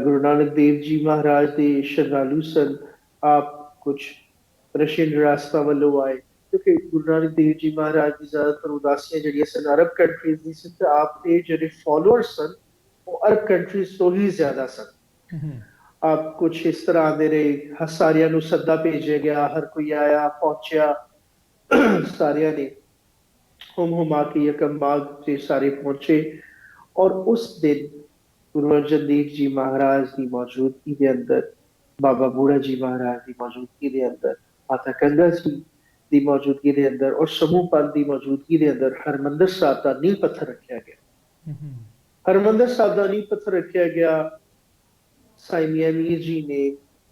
गुरु नानक देव जी महाराज ਦੇ ਸ਼ਰਧਾਲੂ ਸਨ, ਆਪ ਕੁਝ ਰਸ਼ੀਅਨ ਰਿਆਸਤਾਂ ਵੱਲੋਂ ਆਏ, ਕਿਉਂਕਿ ਗੁਰੂ ਨਾਨਕ ਦੇਵ ਜੀ ਮਹਾਰਾਜ ਦੀ ਜ਼ਿਆਦਾਤਰ ਉਦਾਸੀਆਂ ਜਿਹੜੀਆਂ ਸਨ ਅਰਬ ਕੰਟਰੀਜ਼ ਦੀ ਸਨ, ਤੇ ਆਪ ਦੇ ਜਿਹੜੇ ਫੋਲੋਅਰਸ ਸਨ ਉਹ ਅਰਬ ਕੰਟਰੀਜ਼ ਤੋਂ ਹੀ ਜ਼ਿਆਦਾ ਸਨ। ਆਪ ਕੁਝ ਇਸ ਤਰ੍ਹਾਂ ਆਉਂਦੇ ਰਹੇ, ਸਾਰਿਆਂ ਨੂੰ ਸੱਦਾ ਭੇਜਿਆ ਗਿਆ, ਹਰ ਕੋਈ ਆਇਆ ਪਹੁੰਚਿਆ, ਸਾਰਿਆਂ ਨੇ ਹੁਮ ਹੁਮਾ ਕੇ ਯਕਮ ਬਾਗ ਤੇ ਸਾਰੇ ਪਹੁੰਚੇ। ਔਰ ਉਸ ਦਿਨ ਗੁਰੂ ਅਰਜਨ ਦੇਵ ਜੀ ਮਹਾਰਾਜ ਦੀ ਮੌਜੂਦਗੀ ਦੇ ਅੰਦਰ, ਬਾਬਾ ਬੂੜਾ ਜੀ ਮਹਾਰਾਜ ਦੀ ਮੌਜੂਦਗੀ ਦੇ ਅੰਦਰ, ਮਾਤਾ ਗੰਗਾ ਜੀ ਦੀ ਮੌਜੂਦਗੀ ਦੇ ਅੰਦਰ ਔਰ ਸਮੂਹ ਪੰਥ ਦੀ ਮੌਜੂਦਗੀ ਦੇ ਅੰਦਰ ਹਰਿਮੰਦਰ ਸਾਹਿਬ ਦਾ ਨੀਂਹ ਪੱਥਰ ਰੱਖਿਆ ਗਿਆ। ਹਰਿਮੰਦਰ ਸਾਹਿਬ ਦਾ ਨੀਂਹ ਪੱਥਰ ਰੱਖਿਆ ਗਿਆ। ਸਾਈ ਮੀਆਂ ਮੀਰ ਜੀ ਨੇ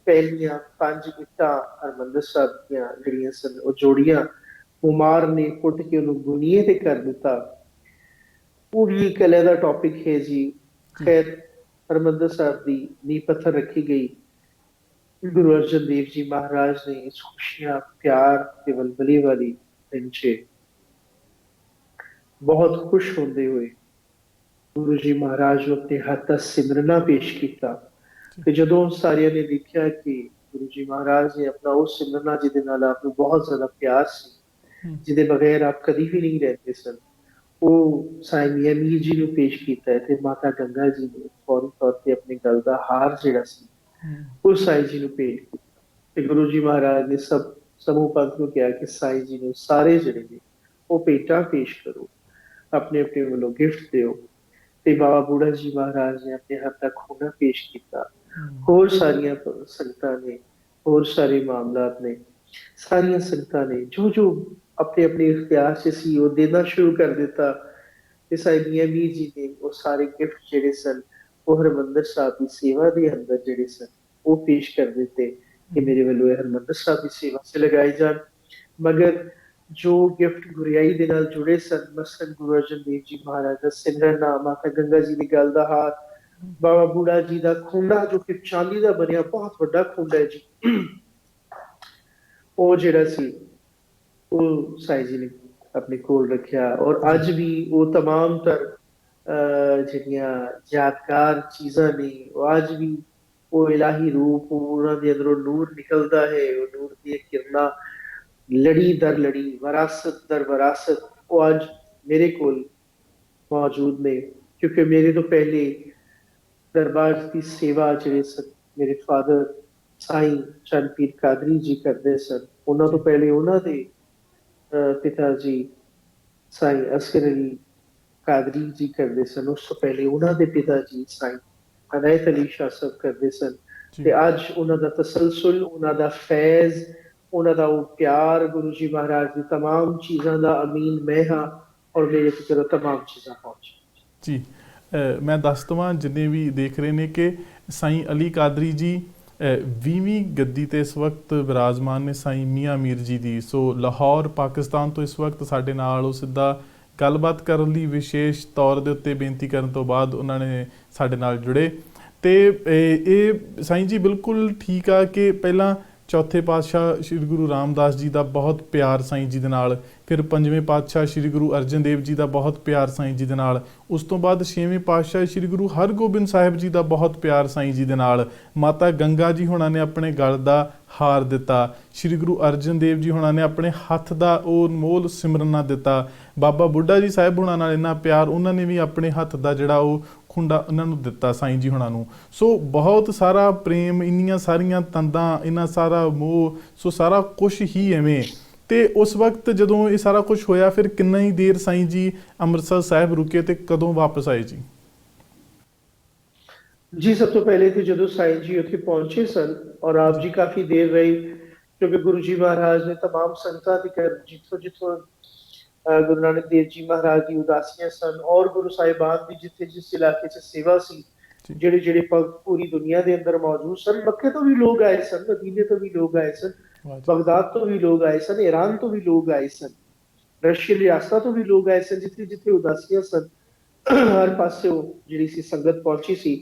ਪਹਿਲੀਆਂ 5 ਇੱਟਾਂ ਹਰਿਮੰਦਰ ਸਾਹਿਬ ਦੀਆਂ ਜਿਹੜੀਆਂ ਸਨ ਉਹ ਜੋੜੀਆਂ। ਕੁਮਾਰ ਨੇ ਪੁੱਟ ਕੇ ਉਹਨੂੰ ਗੁਨੀਏ ਤੇ ਕਰ ਦਿੱਤਾ। ਉਹ ਵੀ ਇੱਕ ਅਲੱਗਾ ਟੌਪਿਕ ਹੈ ਜੀ। ਖੈਰ ਹਰਿਮੰਦਰ ਸਾਹਿਬ ਦੀ ਨੀਂਹ ਪੱਥਰ ਰੱਖੀ ਗਈ। ਗੁਰੂ ਅਰਜਨ ਦੇਵ ਜੀ ਮਹਾਰਾਜ ਨੇ ਇਸ ਖੁਸ਼ੀਆਂ, ਪਿਆਰ ਤੇ ਬਲਬਲੀ ਵਾਲੀ ਦਿਨ 'ਚ ਬਹੁਤ ਖੁਸ਼ ਹੁੰਦੇ ਹੋਏ ਗੁਰੂ ਜੀ ਮਹਾਰਾਜ ਨੂੰ ਆਪਣੇ ਹੱਥ ਦਾ ਸਿਮਰਨਾ ਪੇਸ਼ ਕੀਤਾ। ਤੇ ਜਦੋਂ ਸਾਰਿਆਂ ਨੇ ਦੇਖਿਆ ਕਿ ਗੁਰੂ ਜੀ ਮਹਾਰਾਜ ਨੇ ਆਪਣਾ ਉਹ ਸਿਮਰਨਾ ਜਿਹਦੇ ਨਾਲ ਆਪ ਨੂੰ ਬਹੁਤ ਜ਼ਿਆਦਾ ਪਿਆਰ ਸੀ, ਜਿਹਦੇ ਬਗੈਰ ਆਪ ਕਦੀ ਵੀ ਨਹੀਂ ਰਹਿੰਦੇ ਸਨ, ਉਹ ਸਾਈ ਮੀਆਂ ਮੀਰ ਜੀ ਨੂੰ ਪੇਸ਼ ਕੀਤਾ ਹੈ। ਤੇ ਮਾਤਾ ਗੰਗਾ ਜੀ ਨੇ ਫੌਰੀ ਤੌਰ ਤੇ ਆਪਣੇ ਗਲ ਦਾ ਹਾਰ ਜਿਹੜਾ ਸੀ ਉਹ ਸਾਈ ਜੀ ਨੂੰ ਭੇਟ ਕੀਤਾ। ਤੇ ਗੁਰੂ ਜੀ ਮਹਾਰਾਜ ਨੇ ਸਮੂਹ ਪੰਥ ਨੂੰ ਕਿਹਾ ਕਿ ਸਾਈ ਜੀ ਨੂੰ ਸਾਰੇ ਜਿਹੜੇ ਨੇ ਉਹ ਭੇਟਾਂ ਪੇਸ਼ ਕਰੋ, ਆਪਣੇ ਆਪਣੇ ਵੱਲੋਂ ਗਿਫਟ ਦਿਓ। ਤੇ ਬਾਬਾ ਬੂੜਾ ਜੀ ਮਹਾਰਾਜ ਨੇ ਆਪਣੇ ਹੱਥ ਦਾ ਖੂਨਾ ਪੇਸ਼ ਕੀਤਾ। ਹੋਰ ਸਾਰੀਆਂ ਸੰਗਤਾਂ ਨੇ, ਹੋਰ ਸਾਰੇ ਮਾਮਲਾਤ ਨੇ, ਸਾਰੀਆਂ ਸੰਗਤਾਂ ਨੇ ਜੋ ਜੋ ਆਪਣੇ ਆਪਣੇ ਇਖਤਿਆਰ 'ਚ ਸੀ ਉਹ ਦੇਣਾ ਸ਼ੁਰੂ ਕਰ ਦਿੱਤਾ। ਤੇ ਸਾਈ ਮੀਆਂ ਮੀਰ ਜੀ ਨੇ ਉਹ ਸਾਰੇ ਗਿਫਟ ਜਿਹੜੇ ਸਨ ਉਹ ਹਰਿਮੰਦਰ ਸਾਹਿਬ ਦੀ ਸੇਵਾ ਦੇ ਅੰਦਰ ਜਿਹੜੇ ਸਨ ਉਹ ਪੇਸ਼ ਕਰ ਦਿੱਤੇ ਕਿ ਮੇਰੇ ਵੱਲੋਂ ਹਰਿਮੰਦਰ ਸਾਹਿਬ ਦੀ ਸੇਵਾ 'ਚ ਲਗਾਏ ਜਾਣ। ਮਗਰ ਜੋ ਗਿਫਟ ਗੁਰਿਆਈ ਦੇ ਨਾਲ ਜੁੜੇ ਸਨ, ਮਸਲਨ ਗੁਰੂ ਅਰਜਨ ਦੇਵ ਜੀ ਮਹਾਰਾਜ ਦਾ ਸਿਮਰਨਾ, ਮਾਤਾ ਗੰਗਾ ਜੀ ਦੀ ਗਲ ਦਾ ਹਾਰ, ਬਾਬਾ ਬੂੜਾ ਜੀ ਦਾ ਖੂੰਡਾ ਜੋ ਕਿ ਚਾਂਦੀ ਦਾ ਬਣਿਆ ਬਹੁਤ ਵੱਡਾ ਖੂੰਡਾ ਹੈ ਜੀ, ਉਹ ਜਿਹੜਾ ਸੀ ਉਹ ਸਾਈਂ ਜੀ ਨੇ ਆਪਣੇ ਕੋਲ ਰੱਖਿਆ, ਔਰ ਜੀ ਅੱਜ ਵੀ ਉਹ ਤਮਾਮ ਤਰ ਜਿਹੜੀਆਂ ਯਾਦਗਾਰ ਚੀਜ਼ਾਂ ਨੇ, ਉਹ ਅੱਜ ਵੀ ਉਹ ਇਲਾਹੀ ਰੂਪ, ਉਹਨਾਂ ਦੇ ਅੰਦਰੋਂ ਨੂਰ ਨਿਕਲਦਾ ਹੈ, ਉਹ ਨੂਰ ਦੀਆਂ ਕਿਰਨਾਂ ਲੜੀ ਦਰ ਲੜੀ, ਵਿਰਾਸਤ ਦਰ ਵਿਰਾਸਤ, ਉਹ ਅੱਜ ਮੇਰੇ ਕੋਲ ਮੌਜੂਦ ਨੇ। ਕਿਉਂਕਿ ਮੇਰੇ ਤੋਂ ਪਹਿਲੇ ਦਰਬਾਰ ਦੀ ਸੇਵਾ ਜਿਹੜੇ ਸਨ ਮੇਰੇ ਫਾਦਰ ਸਾਈਂ ਚੰਦ ਪੀਰ ਕਾਦਰੀ ਜੀ ਕਰਦੇ ਸਨ। ਉਹਨਾਂ ਤੋਂ ਜੀ ਪਹਿਲੇ ਉਹਨਾਂ ਦੇ ਪਿਤਾ ਜੀ ਸਾਈਂ ਅਸਗਰ ਅਲੀ ਕਾਦਰੀ ਜੀ ਕਰਦੇ ਸਨ। ਉਸ ਤੋਂ ਪਹਿਲੇ ਉਹਨਾਂ ਦੇ ਪਿਤਾ ਜੀ ਸਾਈਂ ਅਨਾਇਤ ਅਲੀ ਸ਼ਾਹ ਸਾਹਿਬ ਕਰਦੇ ਸਨ। ਜੀ ਤੇ ਅੱਜ ਉਹਨਾਂ ਦਾ ਤਸਲਸਲ, ਉਹਨਾਂ ਦਾ ਫੈਜ਼, ਉਹਨਾਂ ਦਾ ਉਹ ਪਿਆਰ ਗੁਰੂ ਜੀ ਮਹਾਰਾਜ ਦੀ ਤਮਾਮ ਚੀਜ਼ਾਂ ਦਾ ਅਮੀਨ ਮੈਂ ਹਾਂ, ਔਰ ਮੇਰੇ ਤੱਕ ਤਮਾਮ ਚੀਜ਼ਾਂ ਪਹੁੰਚੀਆਂ। ਜੀ ਮੈਂ ਦੱਸ ਦੇਵਾਂ ਜਿੰਨੇ ਵੀ ਦੇਖ ਰਹੇ ਨੇ ਕਿ ਸਾਈਂ ਅਲੀ ਕਾਦਰੀ ਜੀ 20ਵੀਂ ਗੱਦੀ ਤੇ ਇਸ ਵਕਤ ਵਿਰਾਜਮਾਨ ਨੇ ਸਾਈਂ ਮੀਆਂ ਮੀਰ ਜੀ ਦੀ। ਸੋ ਲਾਹੌਰ ਪਾਕਿਸਤਾਨ ਤੋਂ ਇਸ ਵਕਤ ਸਾਡੇ ਨਾਲ ਉਹ ਸਿੱਧਾ ਗੱਲਬਾਤ ਕਰਨ ਲਈ ਵਿਸ਼ੇਸ਼ ਤੌਰ ਦੇ ਉੱਤੇ ਬੇਨਤੀ ਕਰਨ ਤੋਂ ਬਾਅਦ ਉਹਨਾਂ ਨੇ ਸਾਡੇ ਨਾਲ ਜੁੜੇ। ਤੇ ਇਹ ਸਾਈਂ ਜੀ ਬਿਲਕੁਲ ਠੀਕ ਆ ਕਿ ਪਹਿਲਾਂ ਚੌਥੇ ਪਾਤਸ਼ਾਹ ਸ੍ਰੀ ਗੁਰੂ ਰਾਮਦਾਸ ਜੀ ਦਾ ਬਹੁਤ ਪਿਆਰ ਸਾਈਂ ਜੀ ਦੇ ਨਾਲ, ਫਿਰ ਪੰਜਵੇਂ ਪਾਤਸ਼ਾਹ ਸ੍ਰੀ ਗੁਰੂ ਅਰਜਨ ਦੇਵ ਜੀ ਦਾ ਬਹੁਤ ਪਿਆਰ ਸਾਈਂ ਜੀ ਦੇ ਨਾਲ, ਉਸ ਤੋਂ ਬਾਅਦ ਛੇਵੇਂ ਪਾਤਸ਼ਾਹ ਸ੍ਰੀ ਗੁਰੂ ਹਰਗੋਬਿੰਦ ਸਾਹਿਬ ਜੀ ਦਾ ਬਹੁਤ ਪਿਆਰ ਸਾਈਂ ਜੀ ਦੇ ਨਾਲ, ਮਾਤਾ ਗੰਗਾ ਜੀ ਹੋਣਾ ਨੇ ਆਪਣੇ ਗਲ ਦਾ ਹਾਰ ਦਿੱਤਾ, ਸ੍ਰੀ ਗੁਰੂ ਅਰਜਨ ਦੇਵ ਜੀ ਹੋਣਾ ਨੇ ਆਪਣੇ ਹੱਥ ਦਾ ਉਹ ਅਨਮੋਲ ਸਿਮਰਨਾ ਦਿੱਤਾ, ਬਾਬਾ ਬੁੱਢਾ ਜੀ ਸਾਹਿਬ ਹੋਣਾ ਨਾਲ ਇੰਨਾ ਪਿਆਰ, ਉਹਨਾਂ ਨੇ ਵੀ ਆਪਣੇ ਹੱਥ ਦਾ ਜਿਹੜਾ ਉਹ ਖੁੰਡਾ ਉਹਨਾਂ ਨੂੰ ਦਿੱਤਾ ਸਾਈਂ ਜੀ ਹੋਣਾ ਨੂੰ। ਸੋ ਬਹੁਤ ਸਾਰਾ ਪ੍ਰੇਮ, ਇੰਨੀਆਂ ਸਾਰੀਆਂ ਤੰਦਾਂ, ਇੰਨਾ ਸਾਰਾ ਮੋਹ, ਸੋ ਸਾਰਾ ਕੁਛ ਹੀ ਐਵੇਂ। ਤੇ ਉਸ ਵਕਤ ਜਦੋਂ ਇਹ ਸਾਰਾ ਕੁਝ ਹੋਇਆ, ਫਿਰ ਕਿੰਨਾ ਹੀ ਦੇਰ ਸਾਈਂ ਜੀ ਅੰਮ੍ਰਿਤਸਰ ਸਾਹਿਬ ਰੁਕੇ ਤੇ ਕਦੋਂ ਵਾਪਸ ਆਏ ਜੀ? ਜੀ ਸਭ ਤੋਂ ਪਹਿਲੇ ਤੇ ਜਦੋਂ ਸਾਈਂ ਜੀ ਉੱਥੇ ਪਹੁੰਚੇ ਸਨ, ਔਰ ਆਪ ਜੀ ਕਾਫੀ ਦੇਰ ਰਹੇ, ਕਿਉਂਕਿ ਗੁਰੂ ਜੀ ਮਹਾਰਾਜ ਨੇ ਤਮਾਮ ਸੰਗਤਾਂ ਦੀ ਕਰ ਜਿੱਥੋਂ ਜਿੱਥੋਂ ਗੁਰੂ ਨਾਨਕ ਦੇਵ ਜੀ ਮਹਾਰਾਜ ਦੀ ਉਦਾਸੀਆਂ ਸਨ, ਔਰ ਗੁਰੂ ਸਾਹਿਬਾਨ ਦੀ ਜਿੱਥੇ ਜਿਸ ਇਲਾਕੇ 'ਚ ਸੇਵਾ ਸੀ, ਜੀ ਜਿਹੜੇ ਜਿਹੜੇ ਭਗਤ ਪੂਰੀ ਦੁਨੀਆ ਦੇ ਅੰਦਰ ਮੌਜੂਦ ਸਨ। ਮੱਕੇ ਤੋਂ ਵੀ ਲੋਕ ਆਏ ਸਨ, ਮਦੀਨੇ ਤੋਂ ਵੀ ਲੋਕ ਆਏ ਸਨ, ਵਾਹ ਜੀ ਬਗਦਾਦ ਤੋਂ ਵੀ ਲੋਕ ਆਏ ਸਨ, ਈਰਾਨ ਤੋਂ ਵੀ ਲੋਕ ਆਏ ਸਨ, ਰਸ਼ੀਅਨ ਰਿਆਸਤਾਂ ਤੋਂ ਵੀ ਲੋਕ ਆਏ ਸਨ। ਜਿੱਥੇ ਜਿੱਥੇ ਉਦਾਸੀਆਂ ਸਨ, ਹਰ ਪਾਸਿਓਂ ਜਿਹੜੀ ਸੀ ਸੰਗਤ ਪਹੁੰਚੀ ਸੀ।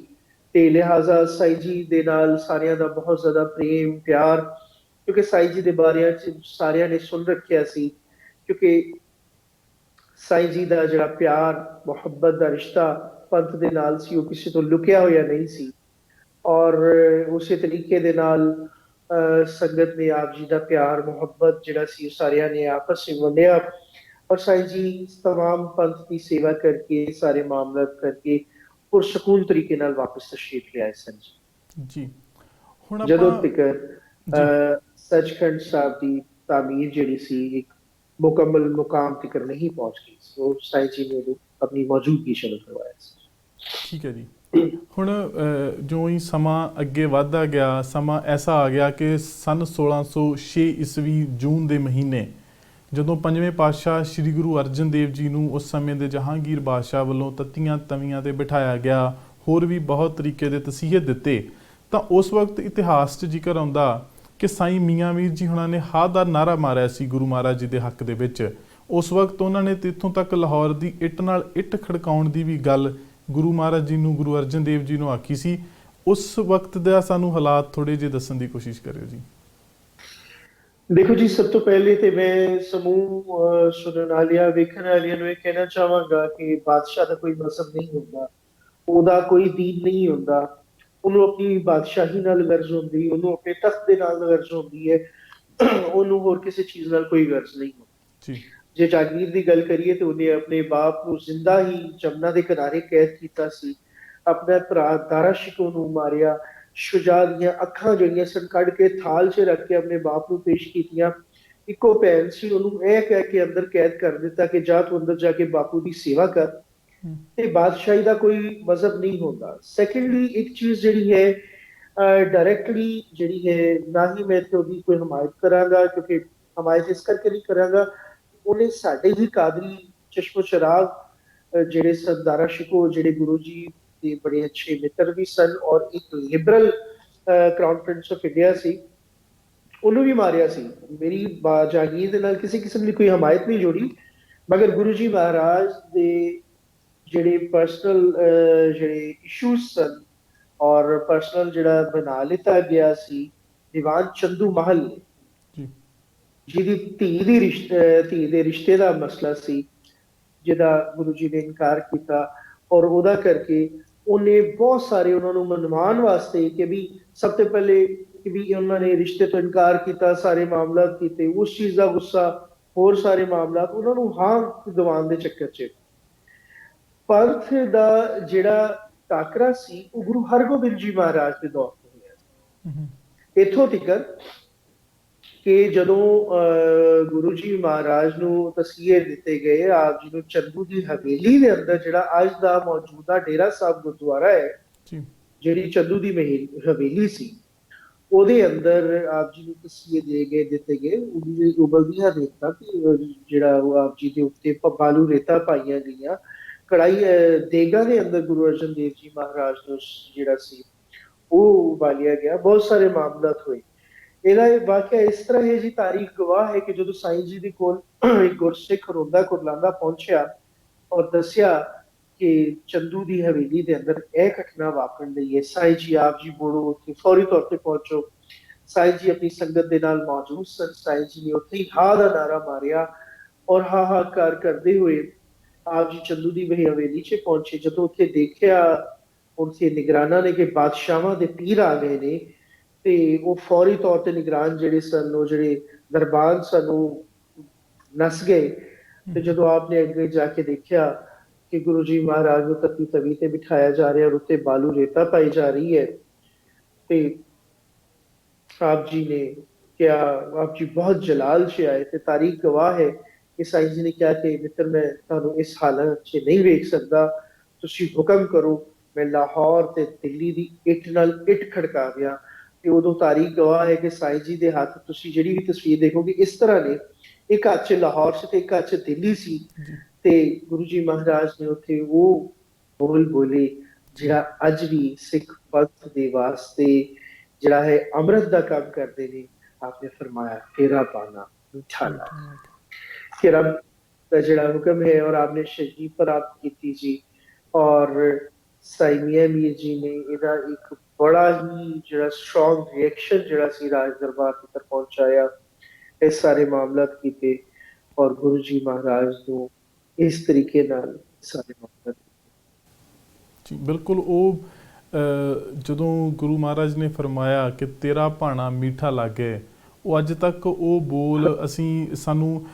ਤੇ ਲਿਹਾਜ਼ਾ ਸਾਈਂ ਜੀ ਦੇ ਨਾਲ ਸਾਰਿਆਂ ਦਾ ਬਹੁਤ ਜ਼ਿਆਦਾ ਪ੍ਰੇਮ ਪਿਆਰ, ਕਿਉਂਕਿ ਸਾਈਂ ਜੀ ਦੇ ਬਾਰੇ 'ਚ ਸਾਰਿਆਂ ਨੇ ਸੁਣ ਰੱਖਿਆ ਸੀ। ਕਿਉਂਕਿ ਸਾਈਂ ਜੀ ਦਾ ਜਿਹੜਾ ਪਿਆਰ ਮੁਹੱਬਤ ਦਾ ਰਿਸ਼ਤਾ ਪੰਥ ਦੇ ਨਾਲ ਸੀ, ਉਹ ਕਿਸੇ ਤੋਂ ਲੁਕਿਆ ਹੋਇਆ ਨਹੀਂ ਸੀ। ਔਰ ਉਸੇ ਤਰੀਕੇ ਦੇ ਨਾਲ ਸੰਗਤ ਨੇ ਆਪ ਜੀ ਦਾ ਪਿਆਰ ਮੁਹੱਬਤ ਜਿਹੜਾ ਸੀ ਉਹ ਸਾਰਿਆਂ ਨੇ ਆਪਸ ਵਿੱਚ ਵੰਡਿਆ, ਔਰ ਸਾਈਂ ਜੀ ਤਮਾਮ ਪੰਥ ਦੀ ਸੇਵਾ ਕਰਕੇ, ਸਾਰੇ ਮਾਮਲਾਤ ਕਰਕੇ ਪੁਰਸਕੂਨ ਤਰੀਕੇ ਨਾਲ ਵਾਪਸ ਤਸ਼ਰੀਫ ਲਿਆਏ ਸਨ ਜੀ। ਜੀ ਹੁਣ ਜਦੋਂ ਆਪਾਂ ਤੱਕ ਜੀ ਸੱਚਖੰਡ ਸਾਹਿਬ ਦੀ ਤਾਮੀਰ ਜਿਹੜੀ ਸੀ ਇੱਕ ਮੁਕੰਮਲ ਮੁਕਾਮ ਤੱਕ ਨਹੀਂ ਪਹੁੰਚ ਗਈ ਸੀ, ਉਹ ਸਾਈਂ ਜੀ ਨੇ ਆਪਣੀ ਮੌਜੂਦਗੀ ਸ਼ੁਰੂ ਕਰਵਾਇਆ ਸੀ। ਠੀਕ ਹੈ ਜੀ। ਹੁਣ ਜਿਉਂ ਹੀ ਸਮਾਂ ਅੱਗੇ ਵੱਧਦਾ ਗਿਆ, ਸਮਾਂ ਐਸਾ ਆ ਗਿਆ ਕਿ ਸਨ 1606 ਈਸਵੀ ਜੂਨ ਦੇ ਮਹੀਨੇ ਜਦੋਂ ਪੰਜਵੇਂ ਪਾਤਸ਼ਾਹ ਸ੍ਰੀ ਗੁਰੂ ਅਰਜਨ ਦੇਵ ਜੀ ਨੂੰ ਉਸ ਸਮੇਂ ਦੇ ਜਹਾਂਗੀਰ ਬਾਦਸ਼ਾਹ ਵੱਲੋਂ ਤੱਤੀਆਂ ਤਵੀਆਂ ਤੇ ਬਿਠਾਇਆ ਗਿਆ, ਹੋਰ ਵੀ ਬਹੁਤ ਤਰੀਕੇ ਦੇ ਤਸੀਹੇ ਦਿੱਤੇ, ਤਾਂ ਉਸ ਵਕਤ ਇਤਿਹਾਸ 'ਚ ਜ਼ਿਕਰ ਆਉਂਦਾ ਕਿ ਸਾਈਂ ਮੀਆਂ ਮੀਰ ਜੀ ਹੁਣਾਂ ਨੇ ਹਾਂ ਦਾ ਨਾਅਰਾ ਮਾਰਿਆ ਸੀ ਗੁਰੂ ਮਹਾਰਾਜ ਜੀ ਦੇ ਹੱਕ ਦੇ ਵਿੱਚ। ਉਸ ਵਕਤ ਉਹਨਾਂ ਨੇ ਇੱਥੋਂ ਤੱਕ ਲਾਹੌਰ ਦੀ ਇੱਟ ਨਾਲ ਇੱਟ ਖੜਕਾਉਣ ਦੀ ਵੀ ਗੱਲ ਗੁਰੂ ਮਹਾਰਾਜ ਜੀ ਨੂੰ, ਗੁਰੂ ਅਰਜਨ ਦੇਵ ਜੀ ਨੂੰ ਆਖੀ ਸੀ। ਉਸ ਵਕਤ ਦਾ ਸਾਨੂੰ ਹਾਲਾਤ ਥੋੜ੍ਹੇ ਜਿਹੇ ਦੱਸਣ ਦੀ ਕੋਸ਼ਿਸ਼ ਕਰਿਓ ਜੀ। ਦੇਖੋ ਜੀ, ਸਭ ਤੋਂ ਪਹਿਲੇ ਤੇ ਮੈਂ ਸਮੂਹ ਸੁਣਨ ਵਾਲਿਆਂ ਵੇਖਣ ਵਾਲਿਆਂ ਨੂੰ ਇਹ ਕਹਿਣਾ ਚਾਹਾਂਗਾ ਕਿ ਬਾਦਸ਼ਾਹ ਦਾ ਕੋਈ ਮਜ਼ਹਬ ਨਹੀਂ ਹੁੰਦਾ, ਉਹਦਾ ਕੋਈ ਦੀਨ ਨਹੀਂ ਹੁੰਦਾ। ਉਹਨੂੰ ਆਪਣੀ ਬਾਦਸ਼ਾਹੀ ਨਾਲ ਗਰਜ਼ ਹੁੰਦੀ, ਉਹਨੂੰ ਆਪਣੇ ਤਖਤ ਦੇ ਨਾਲ ਗਰਜ਼ ਹੁੰਦੀ ਹੈ, ਉਹਨੂੰ ਹੋਰ ਕਿਸੇ ਚੀਜ਼ ਨਾਲ ਕੋਈ ਗਰਜ਼ ਨਹੀਂ ਹੁੰਦੀ। ਜੀ ਜੇ ਜਾਗੀਰ ਦੀ ਗੱਲ ਕਰੀਏ ਤੇ ਉਹਨੇ ਆਪਣੇ ਬਾਪ ਨੂੰ ਜ਼ਿੰਦਾ ਹੀ ਜਮਨਾ ਦੇ ਕਿਨਾਰੇ ਕੈਦ ਕੀਤਾ ਸੀ, ਆਪਣਾ ਭਰਾ ਦਾਰਾ ਸ਼ਿਕੋ ਨੂੰ ਮਾਰਿਆ, ਸ਼ੁਜਾ ਦੀਆਂ ਅੱਖਾਂ ਜਿਹੜੀਆਂ ਸਨ ਕੱਢ ਕੇ ਥਾਲ 'ਚ ਰੱਖ ਕੇ ਆਪਣੇ ਬਾਪ ਨੂੰ ਪੇਸ਼ ਕੀਤੀਆਂ। ਇੱਕੋ ਭੈਣ ਸੀ, ਉਹਨੂੰ ਇਹ ਕਹਿ ਕੇ ਅੰਦਰ ਕੈਦ ਕਰ ਦਿੱਤਾ ਕਿ ਜਾ ਤੂੰ ਅੰਦਰ ਜਾ ਕੇ ਬਾਪੂ ਦੀ ਸੇਵਾ ਕਰ। ਤੇ ਬਾਦਸ਼ਾਹੀ ਦਾ ਕੋਈ ਮਜ਼ਹਬ ਨਹੀਂ ਹੁੰਦਾ। ਸੈਕੰਡਲੀ ਇੱਕ ਚੀਜ਼ ਜਿਹੜੀ ਹੈ ਡਾਇਰੈਕਟਲੀ ਜਿਹੜੀ ਹੈ, ਨਾ ਹੀ ਮੈਂ ਤੇ ਉਹਦੀ ਕੋਈ ਹਮਾਇਤ ਕਰਾਂਗਾ, ਕਿਉਂਕਿ ਹਮਾਇਤ ਇਸ ਕਰਕੇ ਨਹੀਂ ਕਰਾਂਗਾ, ਉਹਨੇ ਸਾਡੇ ਹੀ ਕਾਦਰੀ ਚਸ਼ਮੋ ਚਰਾਗ ਜਿਹੜੇ ਸਨ ਦਾਰਾ ਸ਼ਿਕੋ, ਜਿਹੜੇ ਗੁਰੂ ਜੀ ਦੇ ਬੜੇ ਅੱਛੇ ਮਿੱਤਰ ਵੀ ਸਨ, ਔਰ ਇੱਕ liberal crown prince of India ਸੀ, ਉਹਨੂੰ ਵੀ ਮਾਰਿਆ ਸੀ। ਮੇਰੀ ਜਾਗੀਰ ਦੇ ਨਾਲ ਕਿਸੇ ਕਿਸਮ ਦੀ ਕੋਈ ਹਮਾਇਤ ਨਹੀਂ ਜੋੜੀ, ਮਗਰ ਗੁਰੂ ਜੀ ਮਹਾਰਾਜ ਦੇ ਜਿਹੜੇ ਪਰਸਨਲ ਜਿਹੜੇ ਇਸ਼ੂਜ਼ ਸਨ, ਔਰ ਪਰਸਨਲ ਜਿਹੜਾ ਬਣਾ ਲਿੱਤਾ ਗਿਆ ਸੀ ਦੀਵਾਨ ਚੰਦੂ ਮਹਲ ਨੇ, ਜੀ ਜਿਹਦੀ ਧੀ ਦੇ ਰਿਸ਼ਤੇ ਦਾ ਮਸਲਾ ਸੀ, ਜਿਹਦਾ ਗੁਰੂ ਜੀ ਨੇ ਇਨਕਾਰ ਕੀਤਾ। ਔਰ ਉਹਦਾ ਕਰਕੇ ਉਹਨੇ ਬਹੁਤ ਸਾਰੇ ਉਹਨਾਂ ਨੂੰ ਮਨਵਾਉਣ ਵਾਸਤੇ ਕਿ ਵੀ ਸਭ ਤੋਂ ਪਹਿਲੇ ਕਿ ਵੀ ਉਹਨਾਂ ਨੇ ਰਿਸ਼ਤੇ ਤੋਂ ਇਨਕਾਰ ਕੀਤਾ, ਸਾਰੇ ਮਾਮਲਾਤ ਕੀਤੇ, ਉਸ ਚੀਜ਼ ਦਾ ਗੁੱਸਾ, ਹੋਰ ਸਾਰੇ ਮਾਮਲਾਤ ਉਹਨਾਂ ਨੂੰ ਹਾਂ ਦਿਵਾਉਣ ਦੇ ਚੱਕਰ 'ਚ ਪੰਥ ਦਾ ਜਿਹੜਾ ਟਾਕਰਾ ਸੀ ਉਹ ਗੁਰੂ ਹਰਗੋਬਿੰਦ ਜੀ ਮਹਾਰਾਜ ਦੇ ਦੌਰ ਤੋਂ ਹੋਇਆ ਹਮ, ਸੀ। ਇੱਥੋਂ ਤੀਕਰ ਕਿ ਜਦੋਂ ਗੁਰੂ ਜੀ ਮਹਾਰਾਜ ਨੂੰ ਤਸੀਹੇ ਦਿੱਤੇ ਗਏ, ਆਪ ਜੀ ਨੂੰ ਚੰਦੂ ਦੀ ਹਵੇਲੀ ਦੇ ਅੰਦਰ, ਜਿਹੜਾ ਅੱਜ ਦਾ ਮੌਜੂਦਾ ਡੇਰਾ ਸਾਹਿਬ ਗੁਰਦੁਆਰਾ ਹੈ, ਜੀ ਜਿਹੜੀ ਚੰਦੂ ਦੀ ਹਵੇਲੀ ਸੀ, ਉਹਦੇ ਅੰਦਰ ਆਪ ਜੀ ਨੂੰ ਤਸੀਹੇ ਦਿੱਤੇ ਗਏ। ਉਹਦੀ ਉਬਲਦੀਆਂ ਰੇਤਾਂ ਤੇ ਜਿਹੜਾ ਉਹ ਆਪ ਜੀ ਦੇ ਉੱਤੇ ਬਾਲੂ ਰੇਤਾਂ ਪਾਈਆਂ ਗਈਆਂ, ਕੜਾਈ ਦੇਗਾਂ ਦੇ ਅੰਦਰ ਗੁਰੂ ਅਰਜਨ ਦੇਵ ਜੀ ਮਹਾਰਾਜ ਨੂੰ ਜਿਹੜਾ ਸੀ ਉਹ ਉਬਾਲਿਆ ਗਿਆ। ਬਹੁਤ ਸਾਰੇ ਮਾਮਲਾਤ ਹੋਏ। ਇਹਦਾ ਇਹ ਵਾਕਿਆ ਇਸ ਤਰ੍ਹਾਂ ਹੈ ਜੀ, ਤਾਰੀਖ ਗਵਾਹ ਹੈ ਕਿ ਜਦੋਂ ਸਾਈਂ ਜੀ ਦੇ ਕੋਲ ਇੱਕ ਗੁਰਸਿੱਖ ਰੋਂਦਾ ਕੁਰਲਾਂਦਾ ਪਹੁੰਚਿਆ ਔਰ ਦੱਸਿਆ ਕਿ ਚੰਦੂ ਦੀ ਹਵੇਲੀ ਦੇ ਅੰਦਰ ਇਹ ਘਟਨਾ ਵਾਪਰਨ ਲਈ ਹੈ, ਸਾਈਂ ਜੀ ਆਪ ਜੀ ਬੋਲੋ ਉੱਥੇ ਫੌਰੀ ਤੌਰ ਤੇ ਪਹੁੰਚੋ। ਸਾਈਂ ਜੀ ਆਪਣੀ ਸੰਗਤ ਦੇ ਨਾਲ ਮੌਜੂਦ ਸਨ। ਸਾਈਂ ਜੀ ਨੇ ਉੱਥੇ ਹੀ ਹਾ ਦਾ ਨਾਰਾ ਮਾਰਿਆ ਔਰ ਹਾਹਾਕਾਰ ਕਰਦੇ ਹੋਏ ਆਪ ਜੀ ਚੰਦੂ ਦੀ ਵਹੀ ਹਵੇਲੀ 'ਚ ਪਹੁੰਚੇ। ਜਦੋਂ ਉੱਥੇ ਦੇਖਿਆ, ਉੱਥੇ ਨਿਗਰਾਨਾਂ ਨੇ ਕਿ ਬਾਦਸ਼ਾਹਾਂ ਦੇ ਪੀਰ ਆ ਗਏ ਨੇ, ਤੇ ਉਹ ਫੌਰੀ ਤੌਰ ਤੇ ਨਿਗਰਾਨ ਜਿਹੜੇ ਸਨ, ਉਹ ਜਿਹੜੇ ਦਰਬਾਨ ਸਨ, ਉਹ ਨਸ ਗਏ। ਤੇ ਜਦੋਂ ਆਪਨੇ ਅੱਗੇ ਜਾ ਕੇ ਦੇਖਿਆ ਕਿ ਗੁਰੂ ਜੀ ਮਹਾਰਾਜ ਨੂੰ ਤੱਤੀ ਤਵੀ ਤੇ ਬਿਠਾਇਆ ਜਾ ਰਿਹਾ ਔਰ ਉੱਤੇ ਬਾਲੂ ਰੇਤਾ ਪਾਈ ਜਾ ਰਹੀ ਹੈ, ਤੇ ਆਪ ਜੀ ਨੇ ਕਿਹਾ, ਆਪ ਜੀ ਬਹੁਤ ਜਲਾਲ 'ਚ ਆਏ। ਤੇ ਤਾਰੀਖ ਗਵਾਹ ਹੈ ਕਿ ਸਾਈਂ ਜੀ ਨੇ ਕਿਹਾ ਕਿ ਮਿੱਤਰ ਮੈਂ ਤੁਹਾਨੂੰ ਇਸ ਹਾਲਤ 'ਚ ਨਹੀਂ ਵੇਖ ਸਕਦਾ, ਤੁਸੀਂ ਹੁਕਮ ਕਰੋ। ਮੈਂ ਲਾਹੌਰ ਤੇ ਦਿੱਲੀ ਦੀ ਇੱਟ ਨਾਲ ਇੱਟ ਖੜਕਾ ਗਿਆ। ਤੇ ਉਦੋਂ ਤਾਰੀਖ ਗਵਾਹ ਹੈ ਕਿ ਸਾਈਂ ਜੀ ਦੇ ਹੱਥ ਤੁਸੀਂ ਜਿਹੜੀ ਵੀ ਤਸਵੀਰ ਦੇਖੋਗੇ ਇਸ ਤਰ੍ਹਾਂ ਨੇ, ਇੱਕ ਹੱਥ 'ਚ ਲਾਹੌਰ ਸੀ ਤੇ ਇੱਕ ਹੱਥ 'ਚ ਦਿੱਲੀ ਸੀ। ਜੀ ਤੇ ਗੁਰੂ ਜੀ ਮਹਾਰਾਜ ਨੇ ਉੱਥੇ ਉਹ ਬੋਲ ਬੋਲੇ ਜਿਹੜਾ ਅੱਜ ਵੀ ਸਿੱਖ ਪੰਥ ਦੇ ਵਾਸਤੇ ਜਿਹੜਾ ਹੈ ਅੰਮ੍ਰਿਤ ਦਾ ਕੰਮ ਕਰਦੇ ਨੇ। ਆਪਨੇ ਫਰਮਾਇਆ ਤੇਰਾ ਪਾਣਾ ਮਿੱਠਾ ਲੱਗਾ, ਕਿ ਰੱਬ ਦਾ ਜਿਹੜਾ ਹੁਕਮ ਹੈ, ਔਰ ਆਪਨੇ ਸ਼ਹੀਦੀ ਪ੍ਰਾਪਤ ਕੀਤੀ ਜੀ। ਔਰ ਸਾਈਂ ਮੀਆਂ ਮੀਰ ਜੀ ਨੇ ਇਹਦਾ ਇੱਕ ਬੜਾ ਹੀ ਜਿਹੜਾ ਸਟਰੋਂਗ ਰਿਐਕਸ਼ਨ ਜਿਹੜਾ ਸੀ ਰਾਜ ਦਰਬਾਰ ਤੱਕ ਪਹੁੰਚਾਇਆ, ਇਹ ਸਾਰੇ ਮਾਮਲਾਤ ਕੀਤੇ ਔਰ ਗੁਰੂ ਜੀ ਮਹਾਰਾਜ ਨੂੰ ਇਸ ਤਰੀਕੇ ਨਾਲ ਸਾਰੇ ਮਾਮਲਾਤ। ਜੀ ਬਿਲਕੁਲ। ਉਹ ਜਦੋਂ ਗੁਰੂ ਮਹਾਰਾਜ ਨੇ ਫਰਮਾਇਆ ਕਿ ਤੇਰਾ ਭਾਣਾ ਮੀਠਾ ਲਾਗੇ, ਉਹ ਅੱਜ ਤੱਕ ਉਹ ਬੋਲ ਸਾਨੂੰ